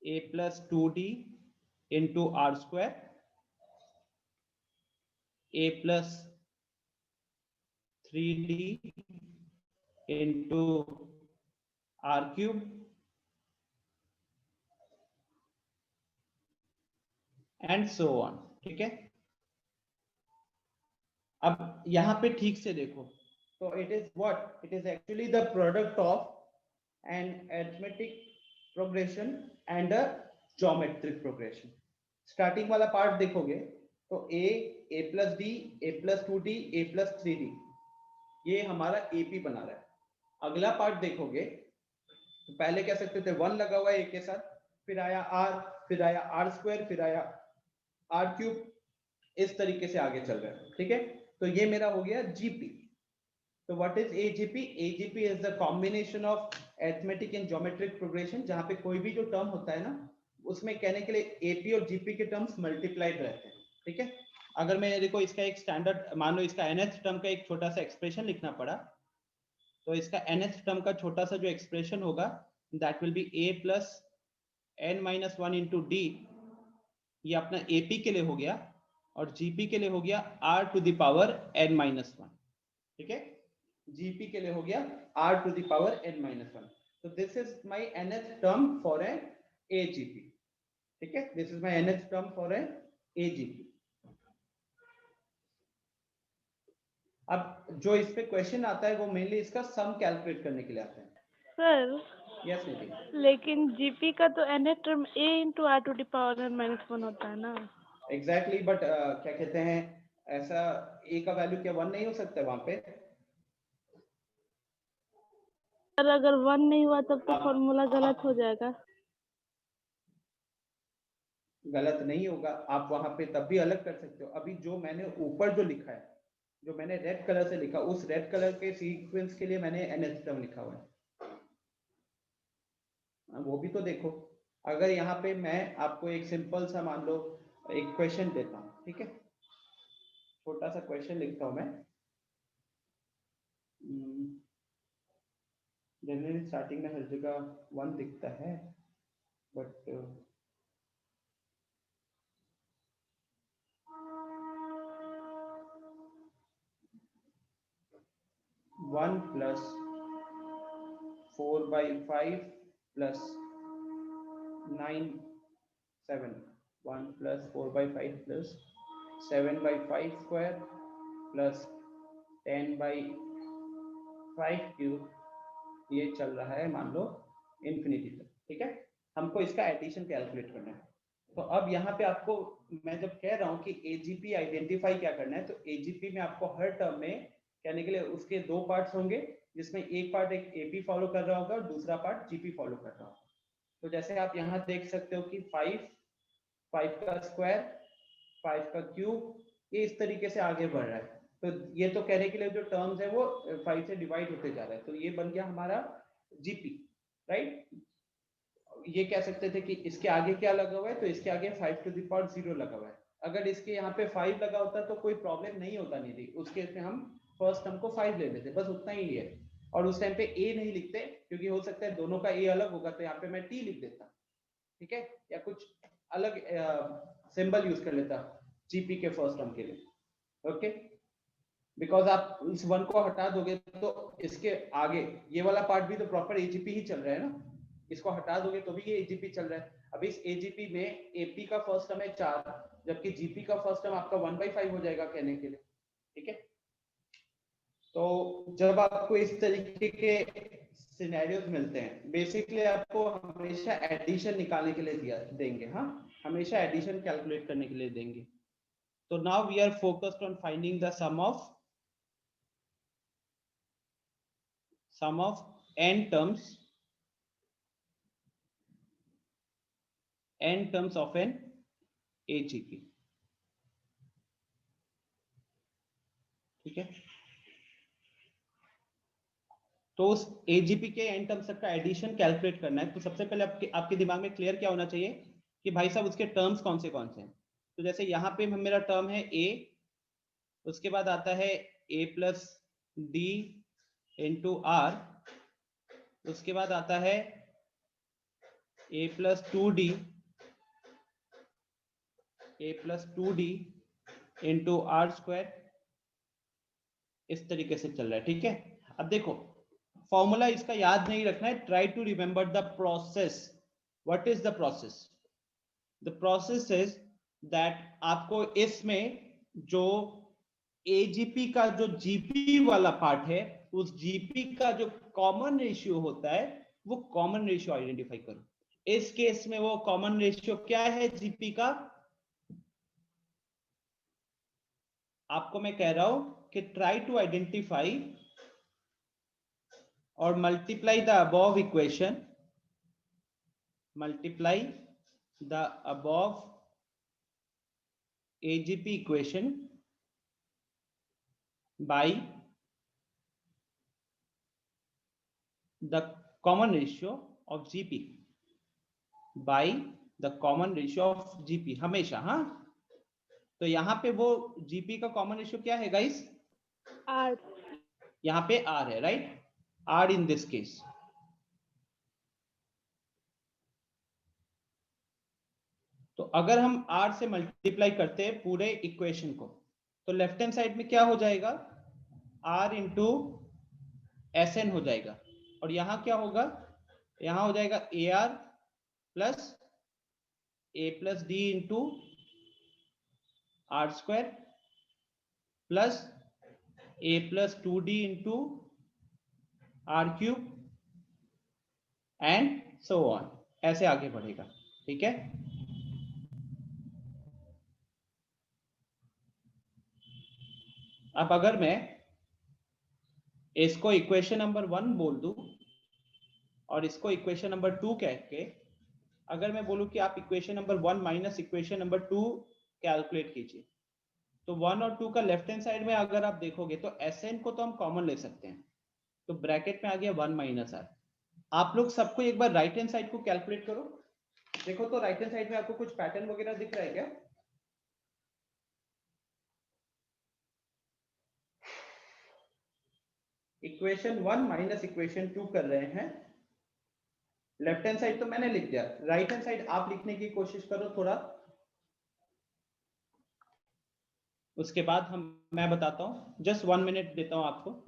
a plus 2d into are square, a plus 3d into are cube, and so on. ठीक है, अब यहां पे ठीक से देखो तो it is what, it is actually the product of an arithmetic progression and a geometric progression. Starting वाला पार्ट देखोगे तो a plus d, a plus 2d, a plus 3d, ये हमारा एपी बना रहा है। अगला पार्ट देखोगे तो पहले कह सकते थे 1 लगा हुआ है ए के साथ, फिर आया आर, फिर आया आर स्क्वायर, फिर आया आर क्यूब, इस तरीके से आगे चल रहा है। ठीक है, तो ये मेरा हो गया जीपी। तो what is AGP? AGP is the combination of arithmetic and geometric progression, जहां पे कोई भी जो टर्म होता है ना उसमें कहने के लिए एपी और जीपी के टर्म्स मल्टीप्लाइड रहते हैं। ठीक है, अगर मेरे को इसका एक स्टैंडर्ड मान लो, इसका nth टर्म का एक छोटा सा एक्सप्रेशन लिखना पड़ा, तो इसका nth टर्म का छोटा सा जो एक्सप्रेशन होगा that will be a plus n minus 1 into D, ये अपना एपी के लिए हो गया, और जीपी के लिए हो गया r to the power n minus 1। ठीक है, जीपी के लिए हो गया r to the power n minus 1। तो this is my nth term for an AGP. ठीक है, this is my nth term for an AGP. अब जो इस पे क्वेश्चन आता है वो मेनली इसका सम कैलकुलेट करने के लिए आता है। Sir yes Nitin. लेकिन जीपी का तो nth term a into R to the power n minus 1 होता है ना। एग्जैक्टली, बट क्या कहते हैं, ऐसा ए का वैल्यू क्या 1 नहीं हो सकता वहां पे? सर अगर 1 नहीं हुआ तब तो फॉर्मूला गलत हो जाएगा। गलत नहीं होगा, आप वहां पे तब भी अलग कर सकते हो। अभी जो मैंने ऊपर जो लिखा है, जो मैंने रेड कलर से लिखा, उस रेड कलर के सीक्वेंस के लिए मैंने nth टर्म लिखा हुआ है, वो भी तो देखो। अगर यहाँ पे मैं आपको एक सिंपल सा मान लो एक क्वेश्चन देता हूँ, ठीक है, छोटा सा क्वेश्चन लिखता हूँ मैं। जनरली स्टार्टिंग में हर जगह 1 दिखता है, but 1 plus 4/5 plus 9 7, 1 plus 4/5 plus 7/5 square plus 10/5 cube, ये चल रहा है मान लो इन्फिनिटी तक। ठीक है, हमको इसका एडिशन कैलकुलेट करना है। तो अब यहाँ पे आपको मैं जब कह रहा हूँ कि एजीपी आइडेंटिफाई क्या करना है, तो एजीपी में आपको हर टर्म में कहने के लिए उसके दो पार्ट्स होंगे, जिसमें एक पार्ट एक एपी फॉलो कर रहा होगा और दूसरा पार्ट जीपी फॉलो कर रहा होगा। तो जैसे आप यहाँ देख सकते हो कि 5 का स्क्वायर, 5 का क्यूब, ये इस तरीके से आगे बढ़ रहा है। तो ये तो कहने के लिए जो टर्म्स है वो 5 से डिवाइड होते जा रहा है, तो ये बन गया हमारा जीपी, राइट। ये कह सकते थे कि इसके आगे क्या लगा हुआ है, तो इसके आगे 5 टू द पावर 0 लगा हुआ है। अगर इसके यहाँ पे 5 लगा होता तो कोई प्रॉब्लम नहीं होता निधि, उस केस में हम फर्स्ट टर्म को 5 ले लेते, बस उतना ही है। और उस टाइम पे ए नहीं लिखते, क्योंकि हो सकता है दोनों का ए अलग होगा, तो यहाँ पे मैं टी लिख देता, ठीक है, या कुछ अलग सिंबल यूज कर लेता जीपी के फर्स्ट टर्म के लिए, ओके। बिकॉज आप इस 1 को हटा दोगे तो इसके आगे ये वाला पार्ट भी तो प्रॉपर एजीपी ही चल रहा है ना, इसको हटा दोगे तो भी ये एजीपी चल रहा है। अब इस एजीपी में एपी का फर्स्ट टर्म है 4, जबकि जीपी का फर्स्ट टर्म आपका 1/5 हो जाएगा कहने के लिए, ठीक है। तो जब आपको इस तरीके के सिनेरियोज मिलते हैं, बेसिकली आपको हमेशा एडिशन निकालने के लिए देंगे, हाँ, हमेशा एडिशन कैलकुलेट करने के लिए देंगे। तो now we are focused on finding the sum of n terms of an AGP, ठीक है। तो उस AGP के n टर्म्स तक का एडिशन कैलकुलेट करना है, तो सबसे पहले आपके दिमाग में क्लियर क्या होना चाहिए कि भाई साहब उसके टर्म्स कौन से हैं। तो जैसे यहाँ पे मेरा टर्म है a, उसके बाद आता है a plus D into R, उसके बाद आता है a plus 2d into are square, इस तरीके से चल रहा है, ठीक है। अब देखो फॉर्मूला इसका याद नहीं रखना है, try to remember the process. What is the process? The process is that आपको इसमें जो एजीपी का जो जीपी वाला पार्ट है, उस जीपी का जो कॉमन रेशियो होता है, वो कॉमन रेशियो आइडेंटिफाई करो। इस केस में वो कॉमन रेशियो क्या है जीपी का? आपको मैं कह रहा हूं कि ट्राई टू आइडेंटिफाई और multiply the above equation, multiply the above AGP equation by the common ratio of GP, by the common ratio of GP हमेशा, हाँ। तो यहाँ पे वो GP का कॉमन रेशियो क्या है गाइस? R। यहाँ पे R है, right, R in this case। तो अगर हम R से मल्टीप्लाई करते हैं पूरे इक्वेशन को, तो लेफ्ट हैंड साइड में क्या हो जाएगा? R इंटू SN हो जाएगा, और यहां क्या होगा? यहां हो जाएगा AR plus A plus D into are square plus A plus 2d into are cube and so on, ऐसे आगे बढ़ेगा, ठीक है। अब अगर मैं इसको इक्वेशन नंबर 1 बोल दूं और इसको इक्वेशन नंबर 2 कह के अगर मैं बोलूं कि आप equation number 1 minus equation number 2 calculate कीजिए, तो 1 और 2 का लेफ्ट हैंड साइड में अगर आप देखोगे तो SN को तो हम कॉमन ले सकते हैं, तो ब्रैकेट में आ गया 1 माइनस आर। आप लोग सबको एक बार राइट हैंड साइड को कैलकुलेट करो, देखो तो राइट हैंड साइड में आपको कुछ पैटर्न वगैरह दिख रहा है क्या? इक्वेशन 1 माइनस इक्वेशन 2 कर रहे हैं, लेफ्ट हैंड साइड तो मैंने लिख दिया, राइट हैंड साइड आप लिखने की कोशिश करो थोड़ा, उसके बाद मैं बताता हूं, जस्ट 1 मिनट देता हूं आपको।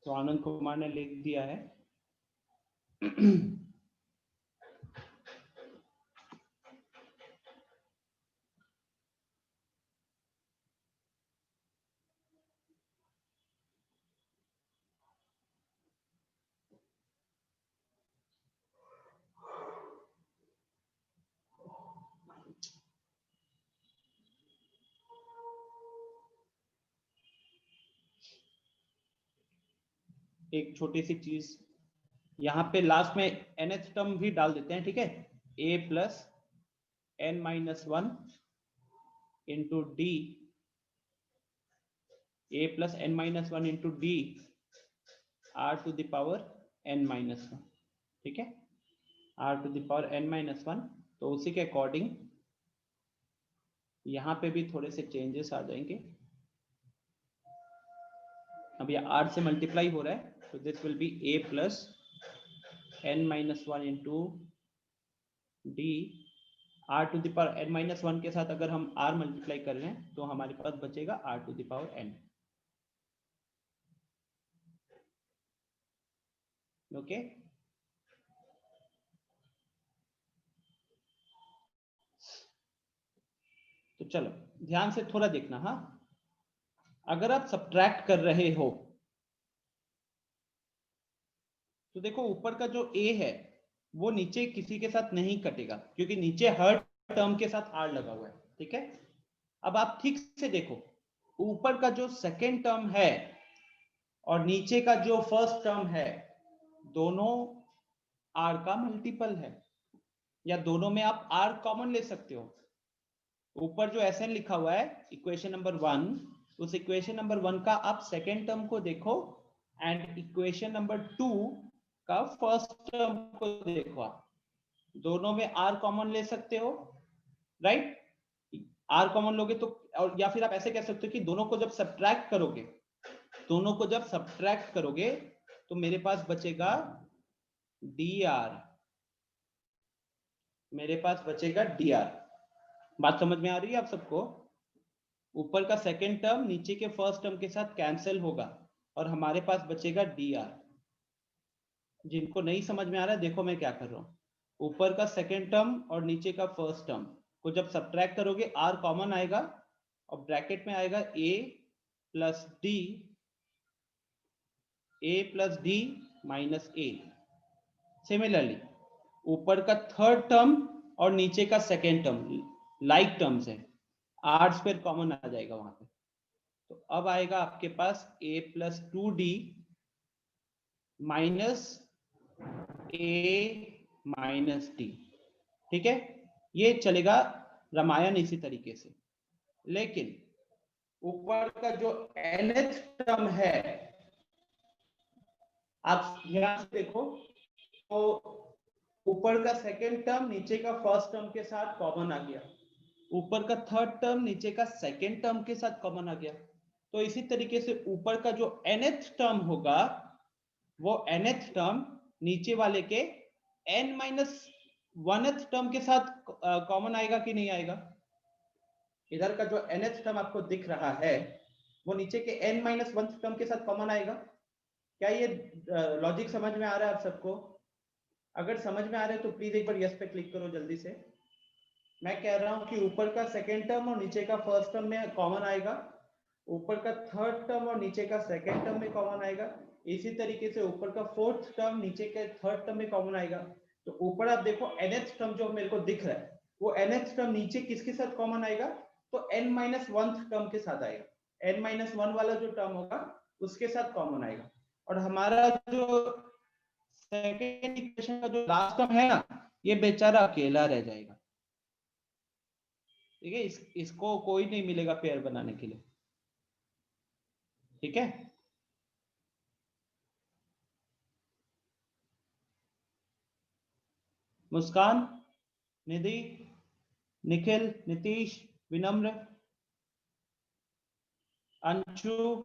तो आनंद कुमार ने लिख दिया है। एक छोटी सी चीज यहाँ पे लास्ट में nth टर्म भी डाल देते हैं, ठीक है। a plus n minus 1 into D, a plus n minus 1 into D r to the power n minus 1, ठीक है, r to the power n minus 1। तो उसी के अकॉर्डिंग यहाँ पे भी थोड़े से चेंजेस आ जाएंगे। अब ये r से मल्टीप्लाई हो रहा है, तो this will be a plus n minus 1 into D r to the power n minus 1 के साथ अगर हम r मल्टीप्लाई कर रहे हैं तो हमारे पास बचेगा r to the power n। Okay, तो चलो ध्यान से थोड़ा देखना। हाँ, अगर आप सब्ट्रैक्ट कर रहे हो तो देखो ऊपर का जो a है वो नीचे किसी के साथ नहीं कटेगा, क्योंकि नीचे हर टर्म के साथ r लगा हुआ है, ठीक है। अब आप ठीक से देखो, ऊपर का जो सेकेंड टर्म है और नीचे का जो फर्स्ट टर्म है, दोनों r का मल्टीपल है, या दोनों में आप r कॉमन ले सकते हो। ऊपर जो Sn लिखा हुआ है इक्वेशन नंबर 1, उस इक्वेशन नंबर 1 का आप सेकेंड टर्म को देखो एंड इक्वेशन नंबर 2 का फर्स्ट टर्म को देखो। आप दोनों में r कॉमन ले सकते हो, राइट। r कॉमन लोगे तो, और या फिर आप ऐसे कह सकते हो कि दोनों को जब सब्ट्रैक्ट करोगे, तो मेरे पास बचेगा dr, मेरे पास बचेगा dr। बात समझ में आ रही है आप सबको? ऊपर का सेकेंड टर्म नीचे के फर्स्ट टर्म के साथ कैंसिल होगा और हमारे पास बचेगा dr। जिनको नहीं समझ में आ रहा है, देखो मैं क्या कर रहा हूं। ऊपर का सेकेंड टर्म और नीचे का फर्स्ट टर्म को जब सब्ट्रैक्ट करोगे r कॉमन आएगा और ब्रैकेट में आएगा a plus D minus a। Similarly ऊपर का थर्ड टर्म और नीचे का सेकेंड टर्म लाइक टर्म्स है, r स्क्वायर कॉमन आ जाएगा वहां पे। तो अब आएगा आपके पास a plus 2d minus a minus D, ठीक है। ये चलेगा रामायण इसी तरीके से। लेकिन ऊपर का जो nth टर्म है, आप यहां से देखो, तो ऊपर का सेकेंड टर्म नीचे का फर्स्ट टर्म के साथ कॉमन आ गया, ऊपर का थर्ड टर्म नीचे का सेकेंड टर्म के साथ कॉमन आ गया। तो इसी तरीके से ऊपर का जो nth टर्म होगा, वो nth टर्म नीचे वाले के n माइनस 1th टर्म के साथ कॉमन आएगा कि नहीं आएगा? इधर का जो nth टर्म आपको दिख रहा है वो नीचे के n माइनस 1th टर्म के साथ कॉमन आएगा। क्या ये लॉजिक समझ में आ रहा है आप सबको? अगर समझ में आ रहा है तो प्लीज एक बार यस पे क्लिक करो जल्दी से। मैं कह रहा हूं कि ऊपर का सेकेंड टर्म और नीचे का फर्स्ट टर्म में कॉमन आएगा, ऊपर का थर्ड टर्म और नीचे का सेकेंड टर्म में कॉमन आएगा, इसी तरीके से ऊपर का फोर्थ टर्म नीचे के थर्ड टर्म में कॉमन आएगा। तो ऊपर आप देखो nth टर्म जो मेरे को दिख रहा है, वो nth टर्म नीचे किसके साथ कॉमन आएगा? तो n माइनस 1th टर्म के साथ आएगा। n माइनस 1 वाला जो टर्म होगा उसके साथ कॉमन आएगा। और हमारा जो सेकेंड इक्वेशन का जो लास्ट टर्म है ना, ये बेचारा अकेला रह जाएगा, ठीक है। इसको कोई नहीं मिलेगा पेयर बनाने के लिए, ठीक है। मुस्कान, निधि, निखिल, नीतीश, विनम्र, अंशु,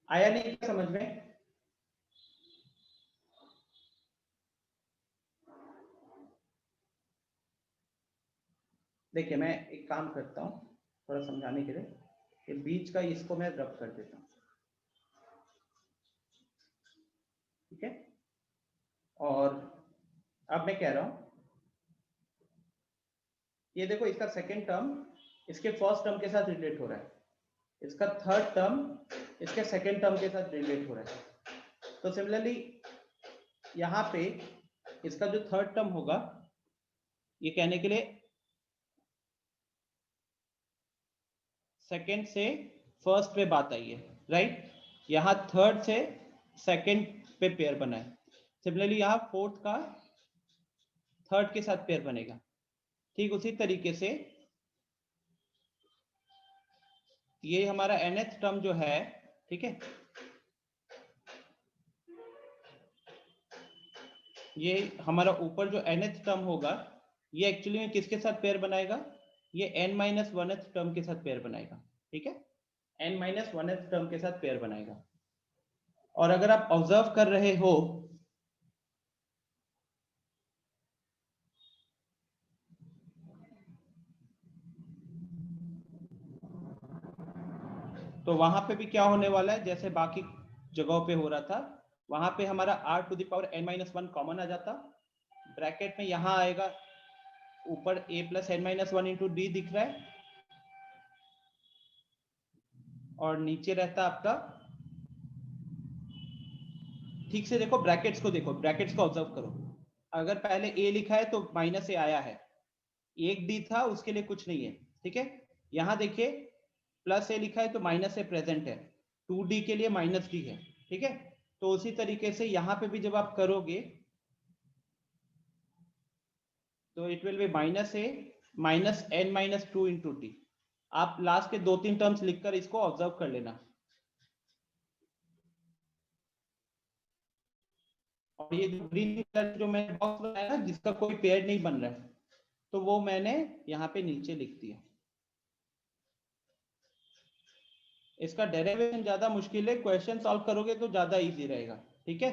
आया नहीं समझ में? देखिए मैं एक काम करता हूँ थोड़ा समझाने के लिए, कि बीच का इसको मैं रब कर देता हूँ। और अब मैं कह रहा हूं ये देखो, इसका सेकेंड टर्म इसके फर्स्ट टर्म के साथ रिलेट हो रहा है, इसका थर्ड टर्म इसके सेकेंड टर्म के साथ रिलेट हो रहा है। तो सिमिलरली यहाँ पे इसका जो थर्ड टर्म होगा, ये कहने के लिए सेकेंड से फर्स्ट पे बात आई है, राइट। यहाँ थर्ड से सेकेंड पे पेयर बना है, सिमिलरली यहाँ फोर्थ का थर्ड के साथ पेयर बनेगा। ठीक उसी तरीके से ये हमारा nth टर्म जो है, ठीक है, ये हमारा ऊपर जो nth टर्म होगा, ये एक्चुअली में किसके साथ पेयर बनाएगा, ये n-1th टर्म के साथ पेयर बनाएगा, ठीक है, n-1th टर्म के साथ पेयर बनाएगा। और अगर आप ऑब्जर्व कर रहे हो तो वहां पे भी क्या होने वाला है, जैसे बाकी जगहों पे हो रहा था, वहां पे हमारा r⁻n-1 कॉमन आ जाता, ब्रैकेट में यहां आएगा ऊपर a + n-1 इंटू डी दिख रहा है, और नीचे रहता आपका, ठीक से देखो ब्रैकेट्स को, देखो ब्रैकेट्स को ऑब्जर्व करो, अगर पहले a लिखा है तो -a आया है, एक d था उसके लिए कुछ नहीं है, ठीक है। यहां देखिए +a लिखा है तो -a प्रेजेंट है, 2d के लिए -d है, ठीक है। तो उसी तरीके से यहाँ पे भी जब आप करोगे तो it will be -a -n-2 into d। आप लास्ट के 2-3 टर्म्स लिखकर इसको ऑब्जर्व कर लेना। और ये जो ग्रीन कलर जो मैंने बॉक्स बनाया ना, जिसका कोई पेयर नहीं बन रहा है, तो वो मैंने यहाँ पे नीचे लिख दिया। इसका डेरिवेशन ज्यादा मुश्किल है, क्वेश्चन सॉल्व करोगे तो ज्यादा इजी रहेगा, ठीक है।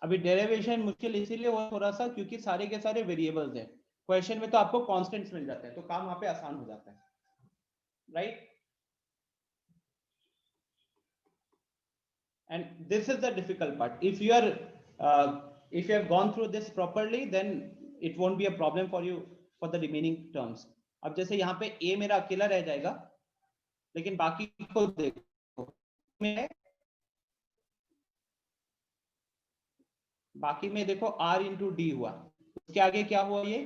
अभी डेरिवेशन मुश्किल इसीलिए हुआ थोड़ा सा क्योंकि सारे के सारे वेरिएबल्स हैं, क्वेश्चन में तो आपको कांस्टेंट्स मिल जाते हैं, तो काम वहां पे आसान हो जाता है, right. And this is the difficult part. If you have gone through this properly then it won't be a problem for you for the remaining terms. अब जैसे यहाँ पे a मेरा अकेला रह जाएगा, लेकिन बाकी को देखो, बाकी में देखो r इंटू डी हुआ, उसके आगे क्या हुआ, ये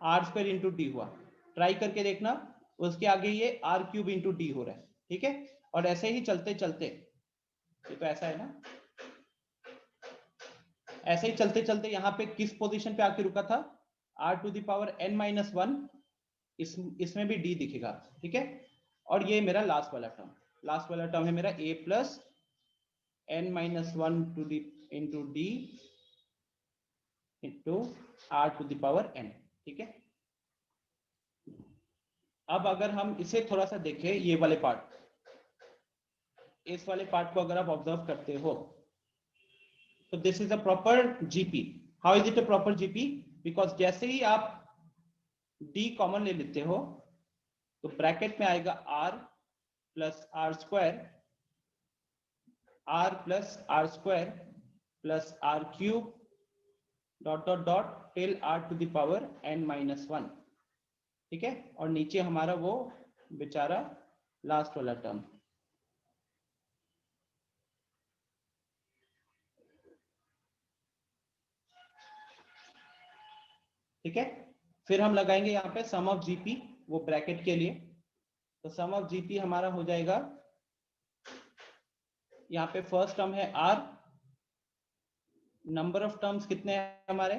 r² इंटू डी हुआ, ट्राई करके देखना, उसके आगे ये r³ इंटू डी हो रहा है, ठीक है। और ऐसे ही चलते चलते, ये तो ऐसा है ना, ऐसे ही चलते चलते यहाँ पे किस पोजीशन पे आके रुका था, r⁻n-1, इसमें भी d दिखेगा, ठीक है। और ये मेरा लास्ट वाला टर्म है मेरा a + n-1 into d into r⁻n, ठीक है। अब अगर हम इसे थोड़ा सा देखें, ये वाले पार्ट, इस वाले पार्ट को अगर आप ऑब्जर्व करते हो तो this is a proper GP. How is it a proper GP? Because जैसे ही आप d कॉमन ले लेते हो तो ब्रैकेट में आएगा r + r² + r³ dot dot dot till r⁻n-1, ठीक है। और नीचे हमारा वो बेचारा लास्ट वाला टर्म, ठीक है। फिर हम लगाएंगे यहाँ पे सम ऑफ जीपी, वो ब्रैकेट के लिए, तो सम ऑफ जीपी हमारा हो जाएगा, यहाँ पे फर्स्ट टर्म है r, नंबर ऑफ टर्म्स कितने हैं हमारे,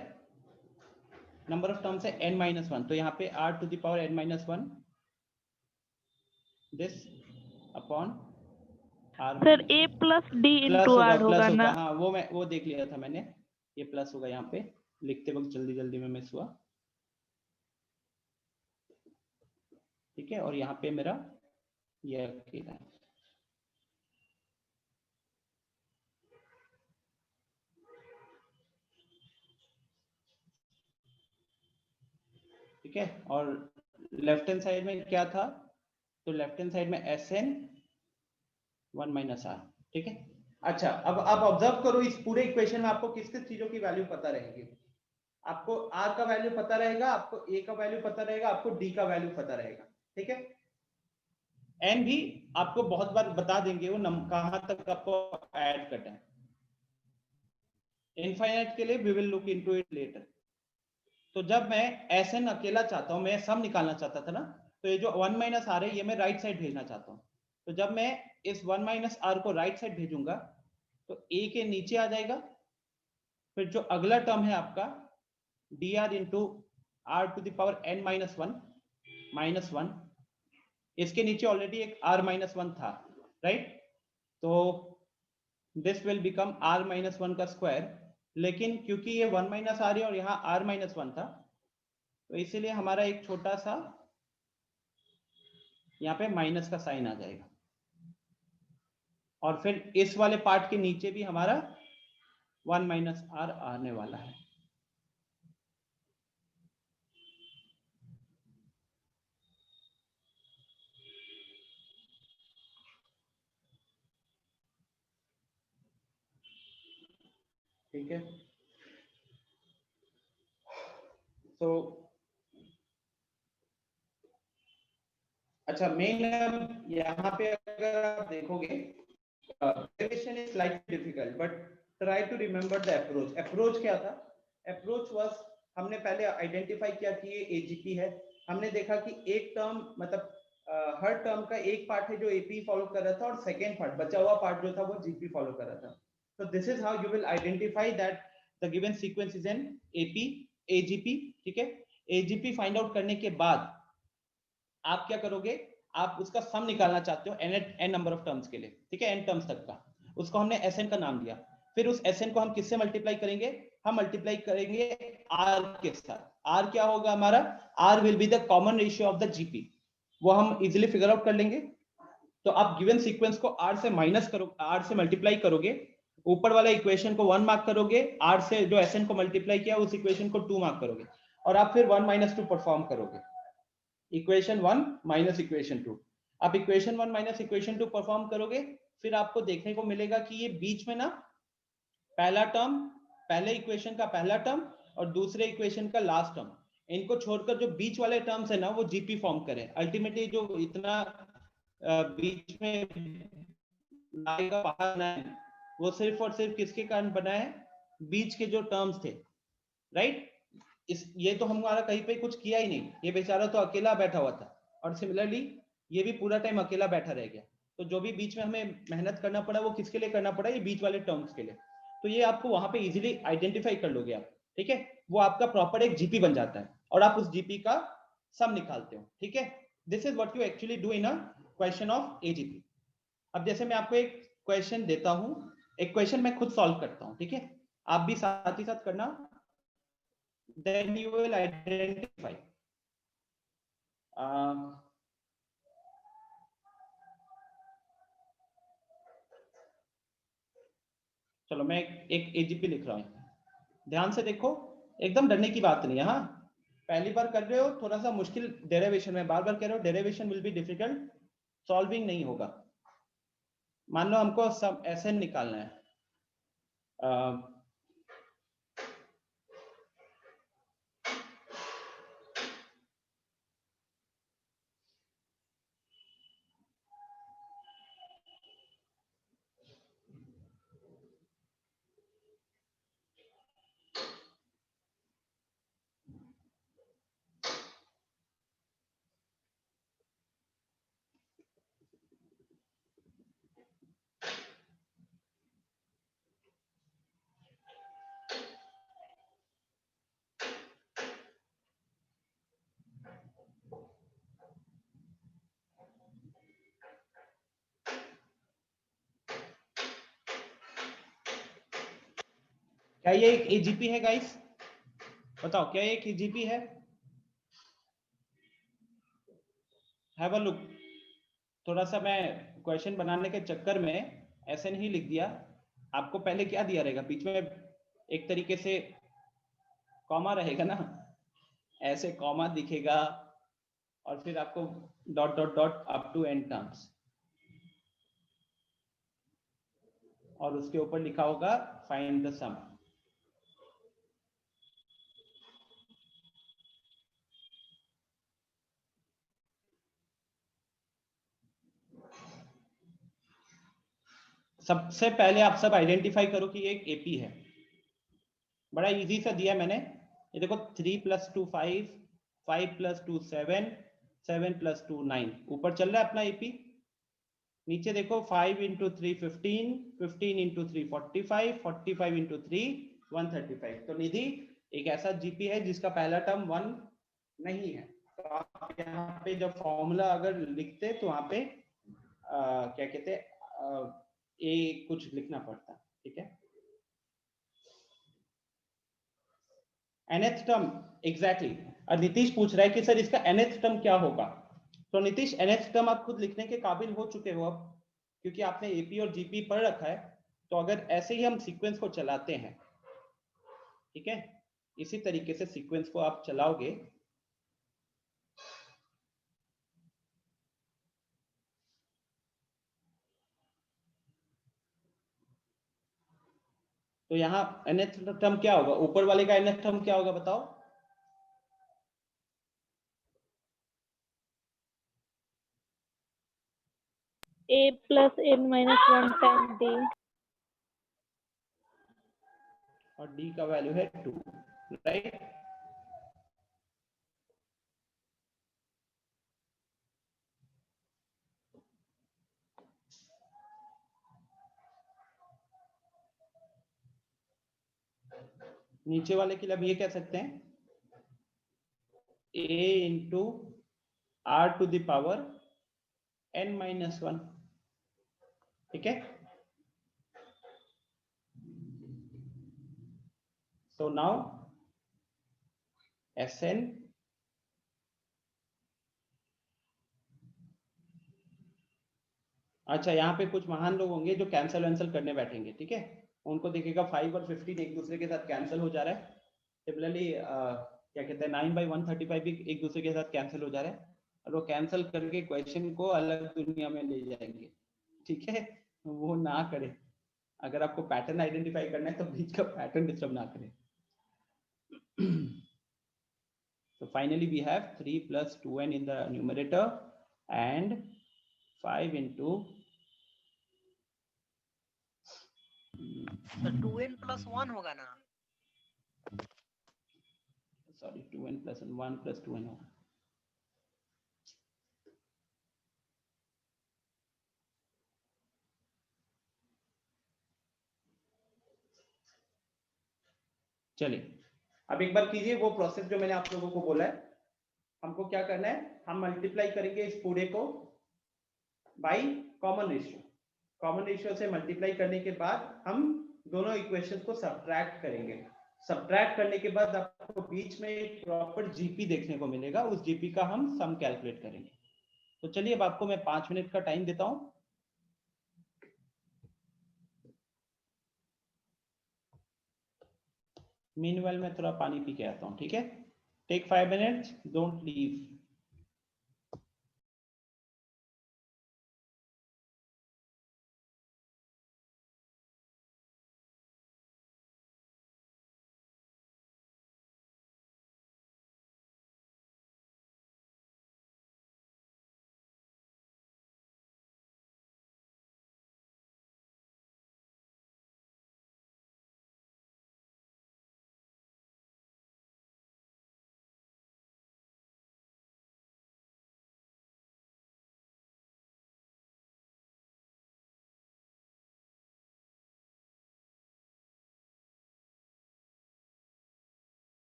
नंबर ऑफ टर्म्स है n-1, तो यहाँ पे r⁻n-1 this upon r sir a + d into r होगा ना? हाँ वो देख लिया था मैंने, ये प्लस होगा, यहाँ पे लिखते वक्त जल्दी जल्दी में मिस हुआ, ठीक है। और यहाँ पे मेरा ये अकेला है, ठीक है। और लेफ्ट हैंड साइड में क्या था, तो लेफ्ट हैंड साइड में Sn 1 - r, ठीक है। अच्छा, अब आप ऑब्जर्व करो, इस पूरे इक्वेशन में आपको किस किस चीजों की वैल्यू पता रहेगी। आपको आर का वैल्यू पता रहेगा, आपको ए का वैल्यू पता रहेगा, आपको डी का वैल्यू पता रहेगा, ठीक है। एन भी आपको बहुत बार बता देंगे वो कहां तक आपको ऐड करना है। इनफाइनाइट के लिए we will look into it later. तो जब मैं एस एन अकेला चाहता हूं, मैं सम निकालना चाहता था ना, तो ये जो 1 माइनस आर है ये मैं राइट साइड भेजना चाहता हूं। तो जब मैं इस 1 माइनस आर को राइट साइड भेजूंगा तो ए के नीचे आ जाएगा, फिर जो अगला टर्म है आपका D R into R to the power N minus one, इसके नीचे ऑलरेडी एक r माइनस वन था, राइट। तो this will become r minus one का स्क्वायर, लेकिन क्योंकि ये 1 माइनस आर है और यहाँ r माइनस वन था, तो इसीलिए हमारा एक छोटा सा यहाँ पे माइनस का साइन आ जाएगा, और फिर इस वाले पार्ट के नीचे भी हमारा 1 माइनस आर आने वाला है। ठीक है, तो अच्छा मेन यहाँ पे अगर आप देखोगे derivation is slightly difficult, but try to remember the approach. Approach क्या था? अप्रोच वाज, हमने पहले आइडेंटिफाई किया कि ये एजीपी है। हमने देखा कि एक टर्म मतलब हर टर्म का एक पार्ट है जो एपी फॉलो कर रहा था और सेकेंड पार्ट बचा हुआ पार्ट जो था वो जीपी फॉलो कर रहा था। So this is how you will identify that the given sequence is an AP AGP, ठीक है। AGP फाइंड आउट करने के बाद आप क्या करोगे, आप उसका सम निकालना चाहते हो n नंबर ऑफ टर्म्स के लिए, ठीक है, n टर्म्स तक का। उसको हमने Sn का नाम दिया। फिर उस Sn को हम किससे मल्टीप्लाई करेंगे? हम मल्टीप्लाई करेंगे R के साथ। R क्या होगा हमारा? R will be the common ratio of the GP, वो हम इजिली फिगर आउट कर लेंगे। तो आप गिवन सीक्वेंस को R से माइनस करो, R से मल्टीप्लाई करोगे, ऊपर वाला इक्वेशन को 1 मार्क करोगे, R से जो Sn को मल्टीप्लाई किया उस इक्वेशन को 2 मार्क करोगे, और आप फिर 1 माइनस 2 परफॉर्म करोगे, इक्वेशन 1 माइनस इक्वेशन 2। आप इक्वेशन 1 माइनस इक्वेशन 2 परफॉर्म करोगे, फिर आपको देखने को मिलेगा कि ये बीच में ना पहला टर्म, पहले इक्वेशन का पहला टर्म और दूसरे इक्वेशन का लास्ट टर्म, इनको छोड़कर जो बीच वाले टर्म्स है ना वो जीपी फॉर्म करें। अल्टीमेटली जो इतना बीच में बाहर है वो सिर्फ और सिर्फ किसके कारण बना है? बीच के जो टर्म्स थे, राइट। ये तो हमारा कहीं पे कुछ किया ही नहीं, ये बेचारा तो अकेला बैठा हुआ था, और सिमिलरली ये भी पूरा टाइम अकेला बैठा रह गया। तो जो भी बीच में हमें मेहनत करना पड़ा वो किसके लिए करना पड़ा? ये बीच वाले टर्म्स के लिए। तो ये आपको वहां पे इजीली आइडेंटिफाई कर लोगे आप, ठीक है। वो आपका प्रॉपर एक जीपी बन जाता है और आप उस जीपी का सम निकालते हो, ठीक है। This is what you actually do in a question of AGP. अब जैसे मैं आपको एक क्वेश्चन देता हूं, एक क्वेश्चन मैं खुद सॉल्व करता हूं, ठीक है, आप भी साथ ही साथ करना, then you will identify चलो मैं एक एजीपी लिख रहा हूं, ध्यान से देखो, एकदम डरने की बात नहीं है। हाँ, पहली बार कर रहे हो थोड़ा सा मुश्किल डेरिवेशन में, बार बार कह रहे हो derivation will be difficult, solving नहीं होगा। मान लो हमको सब Sn निकालना है, क्या ये एक एजीपी है गाइस? बताओ क्या ये एक एजीपी है? Have a look. थोड़ा सा मैं क्वेश्चन बनाने के चक्कर में Sn ही लिख दिया। आपको पहले क्या दिया रहेगा? बीच में एक तरीके से कॉमा रहेगा ना, ऐसे कॉमा दिखेगा और फिर आपको dot dot dot up to N terms. और उसके ऊपर लिखा होगा फाइंड द सम। सबसे पहले आप सब आइडेंटिफाई करो कि ये एक एपी है। बड़ा इजी सा दिया मैंने, ये देखो 3 + 2 5, 5 + 2 7, 7 + 2 9, ऊपर चल रहा है अपना एपी। नीचे देखो 5 × 3 15, 15 × 3 45, 45 × 3 135। तो निधि एक ऐसा जीपी है जिसका पहला टर्म 1 नहीं है। तो आप यहाँ पे जब फॉर्मूला अगर लिखते तो वहां पे क्या कहते हैं ए कुछ लिखना पड़ता, ठीक है। nth term exactly. और नीतीश पूछ रहा है कि सर इसका nth टर्म क्या होगा। तो नीतीश nth टर्म आप खुद लिखने के काबिल हो चुके हो अब, क्योंकि आपने एपी और जीपी पढ़ रखा है। तो अगर ऐसे ही हम सीक्वेंस को चलाते हैं, ठीक है, इसी तरीके से सीक्वेंस को आप चलाओगे तो यहाँ nth टर्म क्या होगा, ऊपर वाले का nth टर्म क्या होगा बताओ। a + n - 1 time d। और डी का वैल्यू है 2, राइट। नीचे वाले के लिए अब ये कह सकते हैं a × r⁴ n - 1, ठीक है। So now Sn अच्छा, यहाँ पे कुछ महान लोग होंगे जो कैंसल वैंसल करने बैठेंगे, ठीक है। उनको देखेगा 5 और 15 एक दूसरे के साथ कैंसिल हो जा रहा है। सिमिलरली क्या कहते हैं 9/135 भी एक दूसरे के साथ कैंसिल हो जा रहा है, और वो कैंसिल करके क्वेश्चन को अलग दुनिया में ले जाएंगे, ठीक है। वो ना करे। अगर आपको पैटर्न आइडेंटिफाई करना है तो बीच का पैटर्न डिस्टर्ब ना करें। So finally we have 3 + 2n in the numerator and 5 × तो 2n + 1 होगा ना। सॉरी 2n + 1 + 2n होगा। चलिए अब एक बार कीजिए वो प्रोसेस जो मैंने आप लोगों को बोला है। हमको क्या करना है, हम मल्टीप्लाई करेंगे इस पूरे को by common ratio. Common ratio से मल्टीप्लाई करने के बाद हम दोनों इक्वेशंस को सब्ट्रैक्ट करेंगे। सब्ट्रैक्ट करने के बाद आपको बीच में एक प्रॉपर जीपी देखने को मिलेगा, उस जीपी का हम सम कैलकुलेट करेंगे। तो चलिए अब आपको मैं 5 मिनट का टाइम देता हूं। मीनवाइल मैं थोड़ा पानी पी के आता हूं, ठीक है। Take 5 minutes, don't leave.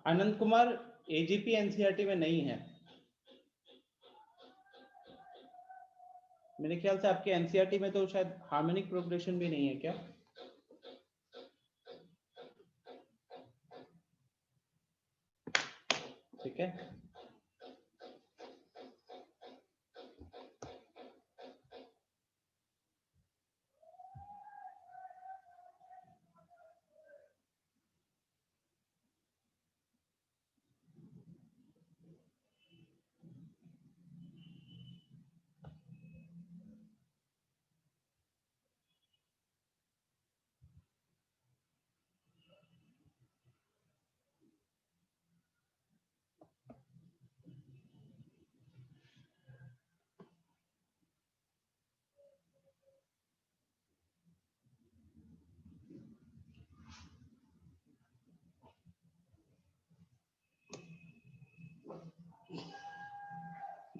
Anand Kumar AGP NCERT में नहीं है, मेरे ख्याल से आपके एनसीईआरटी में तो शायद हार्मोनिक प्रोग्रेशन भी नहीं है क्या? ठीक है,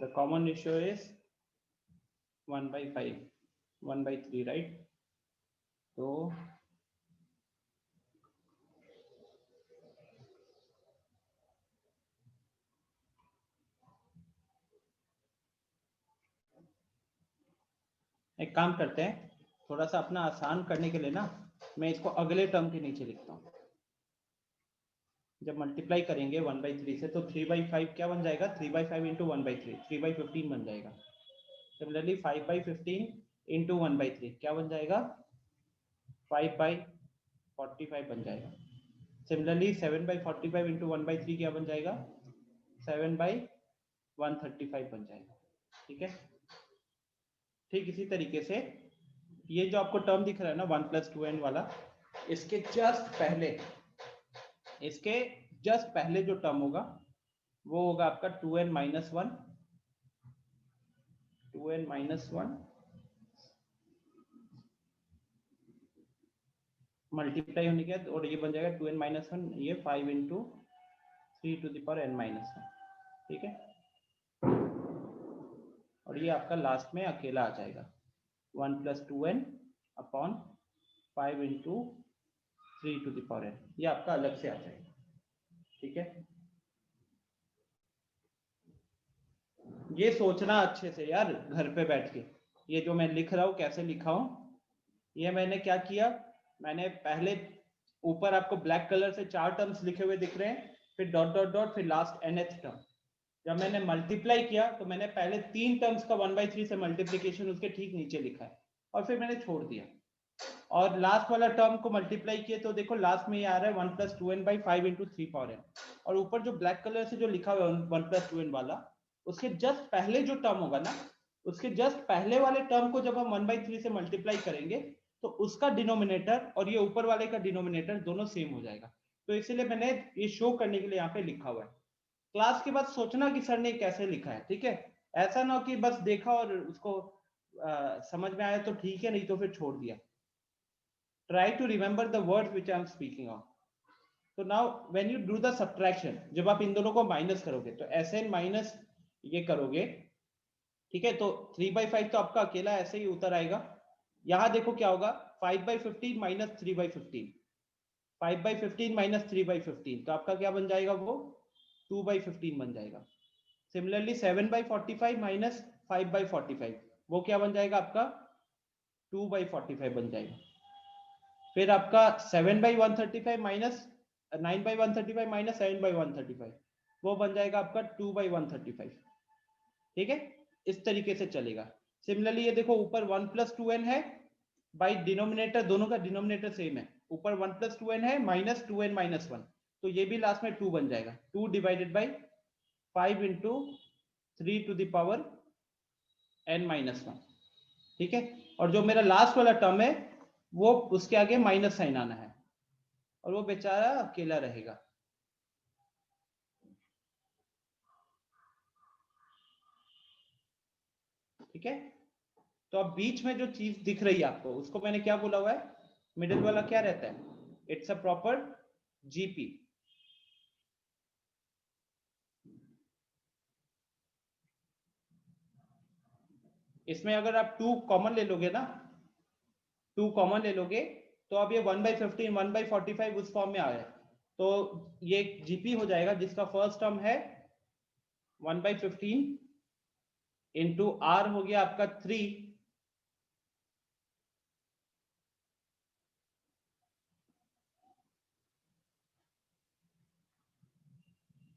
the common ratio is 1/5, 1/3, right? तो एक काम करते हैं, थोड़ा सा अपना आसान करने के लिए ना मैं इसको अगले टर्म के नीचे लिखता हूँ। जब मल्टीप्लाई करेंगे 1/3 से तो 3/5 क्या बन जाएगा? 3/5 इंटू 1/3, 3/15 बन जाएगा। सिमिलरली 5/15 इंटू 1/3 क्या बन जाएगा? 5/45 बन जाएगा। सिमिलरली 7/45 इंटू 1/3 क्या बन जाएगा? 7/135 बन जाएगा। ठीक है, ठीक इसी तरीके से ये जो आपको टर्म दिख रहा है ना 1 + 2n वाला, इसके जस्ट पहले जो टर्म होगा वो होगा आपका 2n - 1, 2n - 1 मल्टीप्लाई होने के बाद, और ये बन जाएगा 2n - 1, ये 5 इंटू 3n - 1। ठीक है, और ये आपका लास्ट में अकेला आ जाएगा 1 + 2n अपॉन 5 इंटू 3n, ये आपका अलग से आ जाएगा। ठीक है, ये सोचना अच्छे से यार घर पे बैठ के, ये जो मैं लिख रहा हूँ कैसे लिखा हूं, ये मैंने क्या किया, मैंने पहले ऊपर आपको ब्लैक कलर से 4 टर्म्स लिखे हुए दिख रहे हैं, फिर डॉट डॉट डॉट, फिर लास्ट nth टर्म। जब मैंने मल्टीप्लाई किया तो मैंने पहले 3 टर्म्स का 1/3 से मल्टीप्लिकेशन उसके ठीक नीचे लिखा है और फिर मैंने छोड़ दिया, और लास्ट वाला टर्म को मल्टीप्लाई किए तो देखो लास्ट में ये आ रहा है 1 + 2n/5 इंटू 3n, और ऊपर जो ब्लैक कलर से जो लिखा हुआ है 1 + 2n वाला, उसके जस्ट पहले जो टर्म होगा ना, उसके जस्ट पहले वाले टर्म को जब हम 1/3 से मल्टीप्लाई करेंगे तो उसका डिनोमिनेटर और ये ऊपर वाले का डिनोमिनेटर दोनों सेम हो जाएगा। तो इसलिए मैंने ये शो करने के लिए यहाँ पे लिखा हुआ है। क्लास के बाद सोचना कि सर ने कैसे लिखा है, ठीक है, ऐसा ना हो कि बस देखा और उसको समझ में आया तो ठीक है, नहीं तो फिर छोड़ दिया। Try to remember the words which I am speaking of. So now when you do the subtraction, जब आप इन दोनों को माइनस करोगे तो SN माइनस ये करोगे, ठीक है, तो 3/5 तो आपका अकेला ऐसे ही उतर आएगा। यहां देखो क्या होगा, 5/15 माइनस 3/15, 5/15 माइनस 3/15, तो आपका क्या बन जाएगा, वो 2/15 बन जाएगा। सिमिलरली 7/45 माइनस 5/45, वो क्या बन जाएगा आपका 2/45 बन जाएगा। फिर आपका 7/135 माइनस 9/135 माइनस 7/135, वो बन जाएगा आपका 2/135। ठीक है, इस तरीके से चलेगा। सिमिलरली ये देखो ऊपर 1 + 2n है, बाई डिनोमिनेटर दोनों का डिनोमिनेटर सेम है, ऊपर 1 + 2n है माइनस 2n - 1, तो ये भी लास्ट में 2 बन जाएगा, 2 डिवाइडेड बाई 5 इंटू 3n - 1। ठीक है, और जो मेरा लास्ट वाला टर्म है वो उसके आगे माइनस साइन आना है और वो बेचारा अकेला रहेगा। ठीक है, तो अब बीच में जो चीज दिख रही है आपको, उसको मैंने क्या बोला हुआ है, मिडिल वाला क्या रहता है, इट्स अ प्रॉपर जीपी। इसमें अगर आप 2 कॉमन ले लोगे ना, 2 कॉमन ले लोगे तो अब ये 1/15 1/45 उस फॉर्म में आ रहा है, तो ये जीपी हो जाएगा जिसका फर्स्ट टर्म है 1/15 इंटू आर हो गया आपका 3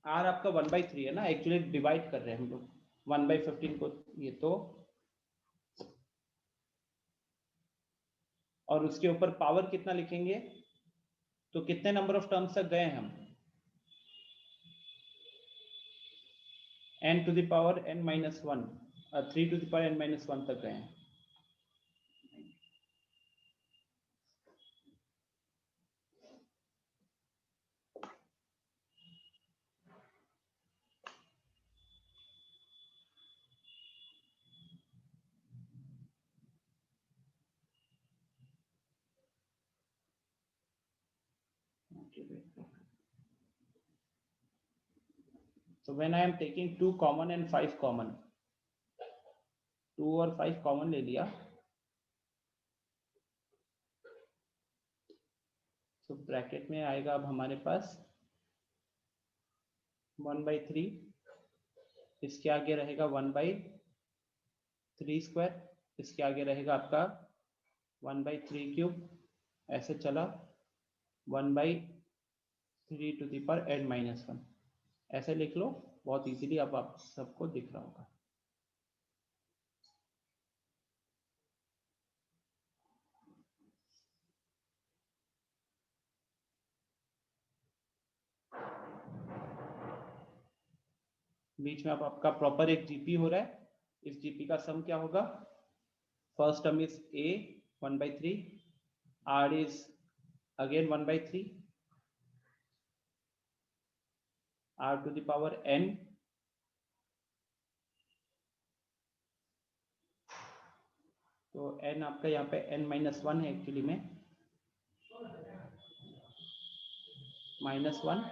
आर आपका 1/3 है ना, एक्चुअली डिवाइड कर रहे हैं हम लोग 1/15 को ये तो, और उसके ऊपर पावर कितना लिखेंगे, तो कितने नंबर ऑफ टर्म्स तक गए हम, n to the power n minus 1 3 to the power n minus 1 तक गए हैं। So when I am taking 2 common and 5 common, 2 और 5 कॉमन ले लिया, तो ब्रैकेट में आएगा अब हमारे पास 1/3, इसके आगे रहेगा 1/3 स्क्वायर, इसके आगे रहेगा आपका 1/3 क्यूब, ऐसे चला 1/3 to the power n minus 1, ऐसे लिख लो, बहुत इजीली अब आप सबको दिख रहा होगा। बीच में अब आपका प्रॉपर एक जीपी हो रहा है, इस जीपी का सम क्या होगा, first term is a 1/3, r is again 1/3, r to the power n, तो n आपका यहाँ पे n minus 1 है एक्चुअली में, -1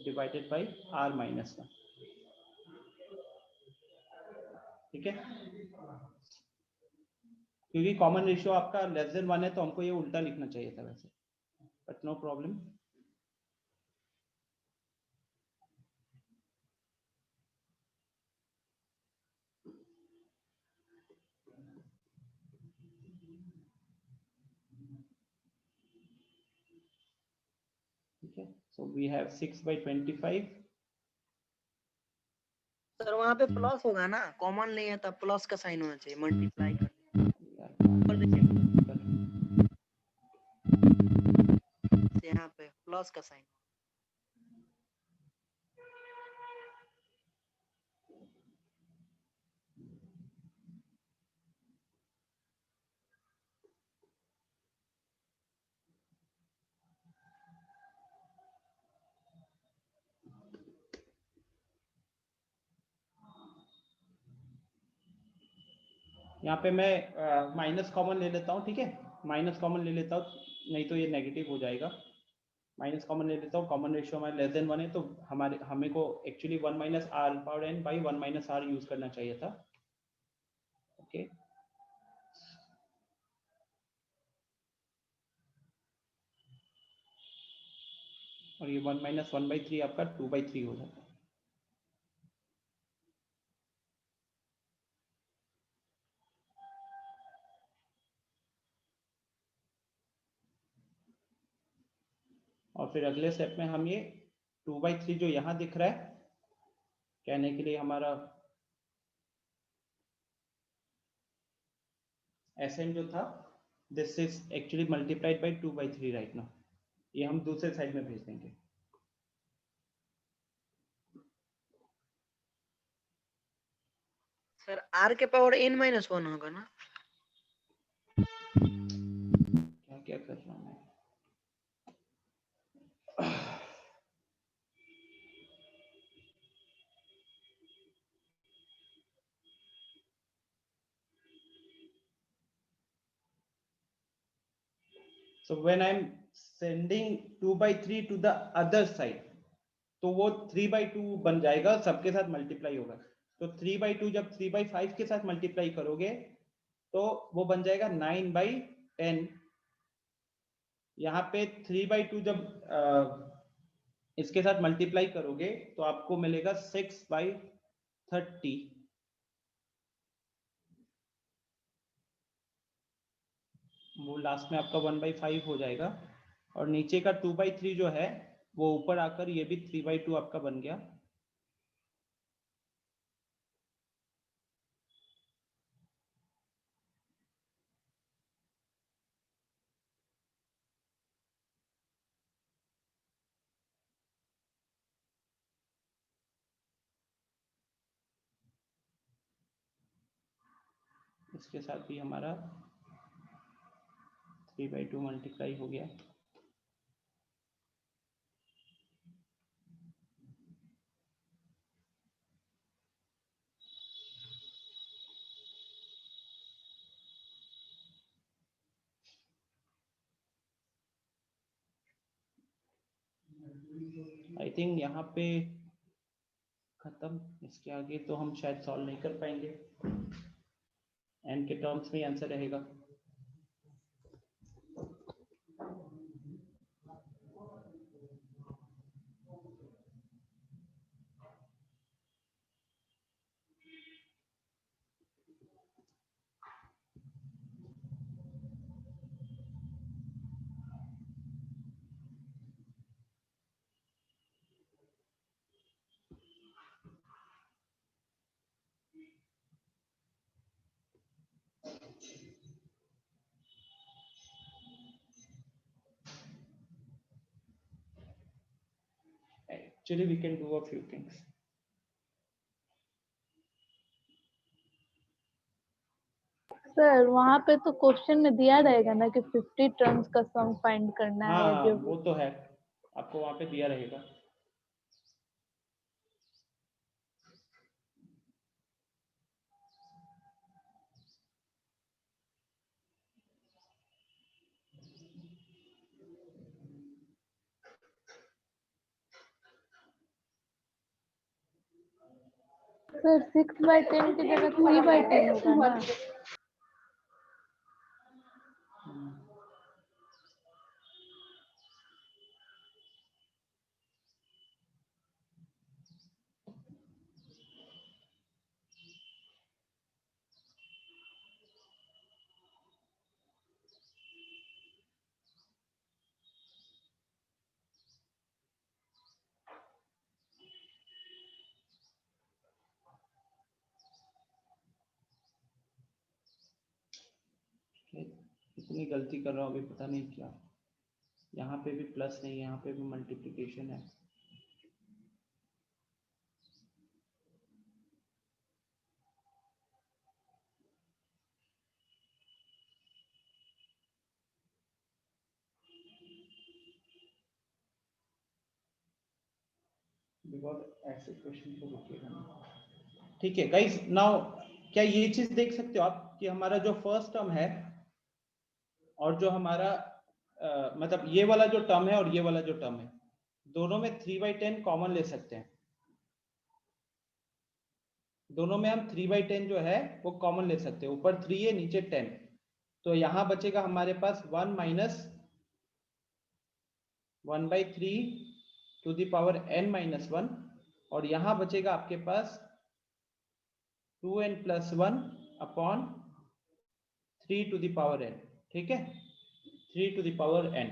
डिवाइडेड बाई r minus 1, ठीक है, क्योंकि कॉमन रेशियो आपका लेस देन 1 है तो हमको ये उल्टा लिखना चाहिए था वैसे, बट नो प्रॉब्लम। ठीक है, सो वी हैव 6/25। सर वहाँ पे प्लस होगा ना, कॉमन नहीं है तब प्लस का साइन होना चाहिए, मल्टीप्लाई कर यहाँ पे प्लस का साइन। यहाँ पे मैं माइनस कॉमन ले लेता हूँ, ठीक है, माइनस कॉमन ले लेता हूँ, नहीं तो ये नेगेटिव हो जाएगा, माइनस कॉमन ले लेता हूँ, कॉमन रेशियो हमारे लेस देन 1 है, तो हमें को actually 1 minus r power n by 1 minus r use करना चाहिए था, ओके। और ये 1 minus 1/3 आपका 2/3 हो जाता है। और फिर अगले स्टेप में हम ये 2/3 जो यहाँ दिख रहा है, कहने के लिए हमारा Sn जो था, this is actually multiplied by 2/3 right now, ये हम दूसरे साइड में भेज देंगे। सर r के पावर n minus 1 होगा ना? क्या क्या कर रहा हूँ मैं, so when I am sending 2/3 to the other side, तो वो 3/2 बन जाएगा, सबके साथ मल्टीप्लाई होगा, तो 3/2 जब 3/5 के साथ मल्टीप्लाई करोगे तो वो बन जाएगा 9/10। यहाँ पे 3/2 जब इसके साथ मल्टीप्लाई करोगे तो आपको मिलेगा 6/30, वो लास्ट में आपका 1/5 हो जाएगा, और नीचे का 2/3 जो है वो ऊपर आकर ये भी 3/2 आपका बन गया। इसके साथ भी हमारा 3/2 मल्टीप्लाई हो गया। आई थिंक यहाँ पे खत्म, इसके आगे तो हम शायद सॉल्व नहीं कर पाएंगे, एन के टर्म्स में आंसर रहेगा। Actually, we can do a few things. Sir वहाँ पे तो क्वेश्चन में दिया रहेगा ना कि 50 टर्म्स का सम फाइंड करना है हाँ, जो वो तो है, आपको वहाँ पे दिया रहेगा। सर 6/10 की जगह 3/10 होगा ना। इतनी गलती कर रहा हूँ अभी, पता नहीं क्या। यहाँ पे भी प्लस नहीं है, यहाँ पे भी मल्टीप्लिकेशन है। बिकॉज ऐसे क्वेश्चन को रुकेगा नहीं। ठीक है गाइस, नाउ क्या ये चीज देख सकते हो आप कि हमारा जो फर्स्ट टर्म है और जो हमारा मतलब ये वाला जो टर्म है और ये वाला जो टर्म है, दोनों में 3/10 कॉमन ले सकते हैं। दोनों में हम 3/10 जो है वो कॉमन ले सकते हैं। ऊपर 3 है, नीचे 10, तो यहाँ बचेगा हमारे पास 1 माइनस 1/3 to the power n minus 1, और यहाँ बचेगा आपके पास 2n plus 1 upon 3 to the power n। ठीक है, 3 to the power n।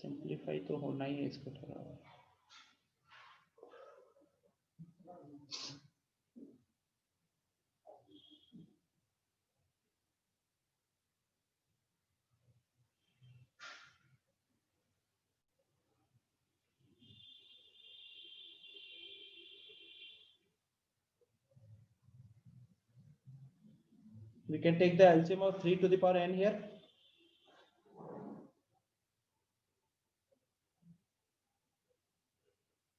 Simplify तो होना ही है इसको थोड़ा। We can take the LCM of 3 to the power n here.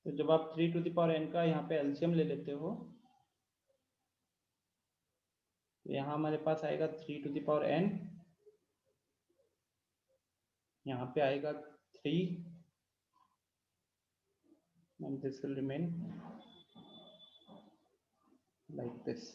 तो जब आप 3 टू द पावर n का यहाँ पे एलसीएम ले लेते हो तो यहाँ हमारे पास आएगा 3 टू द पावर n, यहाँ पे आएगा 3, and this will remain like this।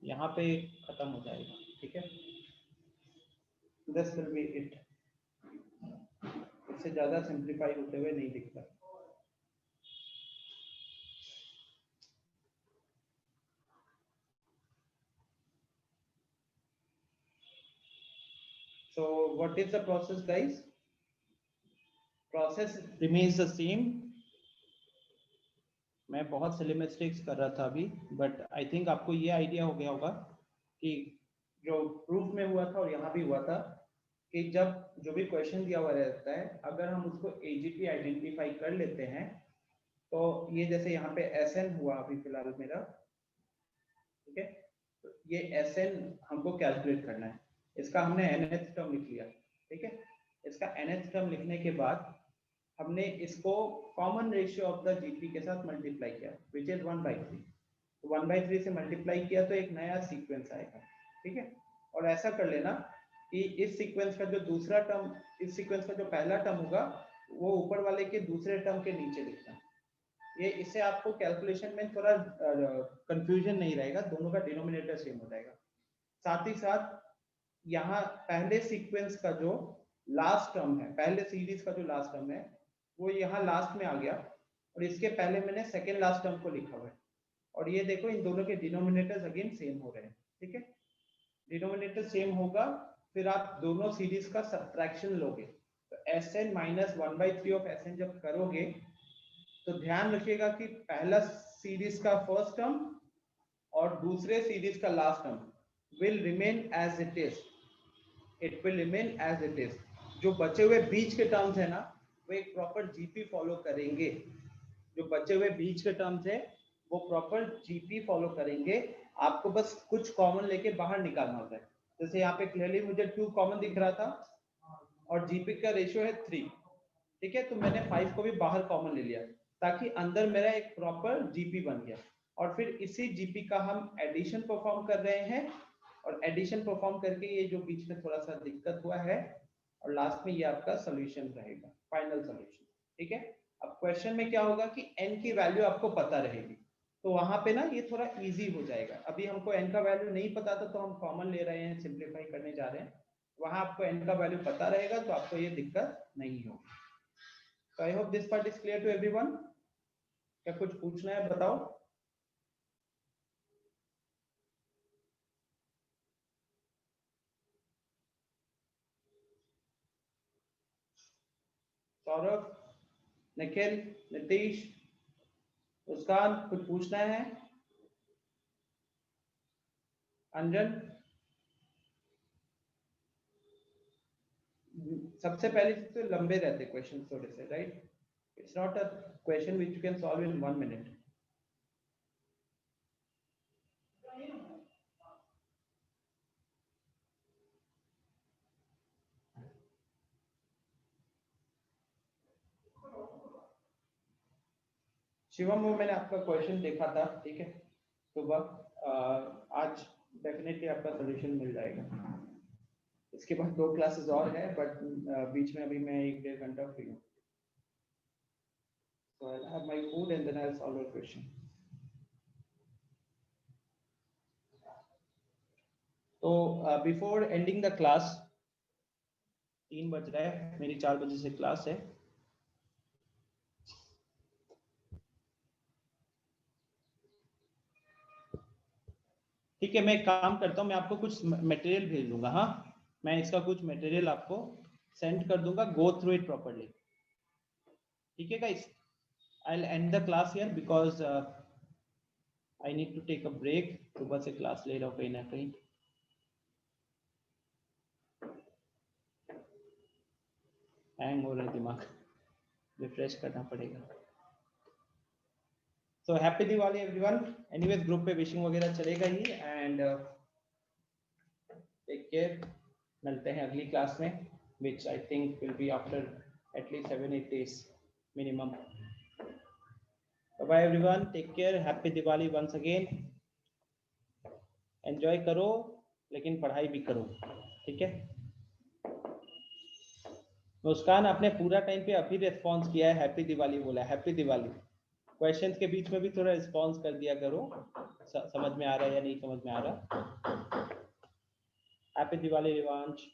यहाँ पे खत्म हो जाएगा, ठीक है। दिस विल बी इट, इससे ज्यादा सिंप्लीफाई होते हुए नहीं दिखता। So what is the process, guys? Process remains the same. मैं बहुत सिली मिस्टेक्स कर रहा था अभी, बट आई थिंक आपको ये आइडिया हो गया होगा कि जो प्रूफ में हुआ था और यहाँ भी हुआ था कि जब जो भी क्वेश्चन दिया हुआ रहता है, अगर हम उसको एजीटी आइडेंटिफाई कर लेते हैं, तो ये जैसे यहाँ पे SN हुआ अभी फिलहाल मेरा, ठीक है, तो ये SN हमको कैलकुलेट करना है। इसका हमने nth टर्म लिख लिया, ठीक है। इसका nth टर्म लिखने के बाद हमने इसको common ratio of the GP के साथ मल्टीप्लाई किया, विच इज 1/3। तो 1/3 से मल्टीप्लाई किया तो एक नया सीक्वेंस आएगा, ठीक है। और ऐसा कर लेना कि इस सीक्वेंस का जो दूसरा टर्म, इस सीक्वेंस का जो पहला टर्म होगा वो ऊपर वाले के दूसरे टर्म के नीचे लिखना। ये इससे आपको कैलकुलेशन में थोड़ा कंफ्यूजन नहीं रहेगा, दोनों का डिनोमिनेटर सेम हो जाएगा। साथ ही साथ यहाँ पहले सीक्वेंस का जो लास्ट टर्म है, पहले सीरीज का जो लास्ट टर्म है वो यहाँ लास्ट में आ गया, और इसके पहले मैंने सेकेंड लास्ट टर्म को लिखा हुआ है। और ये देखो इन दोनों के डिनोमिनेटर्स अगेन सेम हो रहे हैं, ठीक है। डिनोमिनेटर सेम होगा, फिर आप दोनों सीरीज का सब्ट्रैक्शन लोगे, तो SN माइनस 1/3 ऑफ SN जब करोगे तो ध्यान रखिएगा कि पहला सीरीज का फर्स्ट टर्म और दूसरे सीरीज का last term will remain as it is, it will remain as it is। जो बचे हुए बीच के टर्म्स है ना, वो एक प्रॉपर जीपी फॉलो करेंगे। जो बचे हुए बीच के टर्म्स है वो प्रॉपर जीपी फॉलो करेंगे। आपको बस कुछ कॉमन लेके बाहर निकालना होता है। जैसे यहाँ पे क्लियरली मुझे 2 कॉमन दिख रहा था और जीपी का रेशियो है 3, ठीक है। तो मैंने 5 को भी बाहर कॉमन ले लिया ताकि अंदर मेरा एक प्रॉपर जीपी बन गया। और फिर इसी जीपी का हम एडिशन परफॉर्म कर रहे हैं, और एडिशन परफॉर्म करके ये जो बीच में थोड़ा सा दिक्कत हुआ है, और लास्ट में ये आपका सॉल्यूशन रहेगा, फाइनल सॉल्यूशन, ठीक है। अब क्वेश्चन में क्या होगा कि n की वैल्यू आपको पता रहेगी, तो वहां पे ना ये थोड़ा इजी हो जाएगा। अभी हमको n का वैल्यू नहीं पता था तो हम कॉमन ले रहे हैं, सिंप्लीफाई करने जा रहे हैं। वहां आपको n का वैल्यू पता रहेगा तो आपको ये दिक्कत नहीं होगी। तो I hope this part is clear to everyone. क्या कुछ पूछना है बताओ। सौरभ, निखिल, नीतीश, मुस्कान, कुछ पूछना है। अंजन, सबसे पहले चीज तो लंबे रहते क्वेश्चन थोड़े से, right. It's not a question which you can solve in 1 minute. Shivam, वो मैंने आपका क्वेश्चन देखा था, ठीक है, सुबह। आज डेफिनेटली आपका सॉल्यूशन मिल जाएगा। इसके बाद 2 क्लासेस और है, बट बीच में अभी मैं 1-1.5 घंटा फ्री हूँ। So I'll have my food and then I'll solve your question. तो बिफोर एंडिंग द क्लास, 3 बज रहा है, मेरी 4 बजे से क्लास है। ठीक है, मैं एक काम करता हूँ, मैं आपको कुछ मटेरियल भेज दूंगा। हाँ, मैं इसका कुछ मटेरियल आपको सेंड कर दूंगा, गो थ्रू इट प्रॉपर्ली। ठीक है guys, I'll end the class here because I need to take a break। सुबह से क्लास ले रहा हूँ कहीं ना कहीं। हैंग हो रहा है दिमाग, रिफ्रेश करना पड़ेगा। So happy Diwali everyone। Anyways group पे विशिंग वगैरह चलेगा ही, एंड टेक केयर। मिलते हैं अगली क्लास में, which I think will be after at least 7-8 days minimum। Bye everyone, take care, happy Diwali once again। Enjoy करो लेकिन पढ़ाई भी करो, ठीक है। मुस्कान, आपने पूरा टाइम पे अभी रिस्पॉन्स किया है, हैप्पी दिवाली बोला, हैप्पी दिवाली। क्वेश्चंस के बीच में भी थोड़ा रिस्पॉन्स कर दिया करो। समझ में आ रहा है या नहीं समझ में आ रहा? हैप्पी दिवाली रिवांश।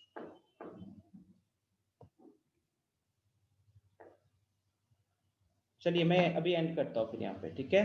चलिए मैं अभी एंड करता हूँ फिर यहाँ पे, ठीक है।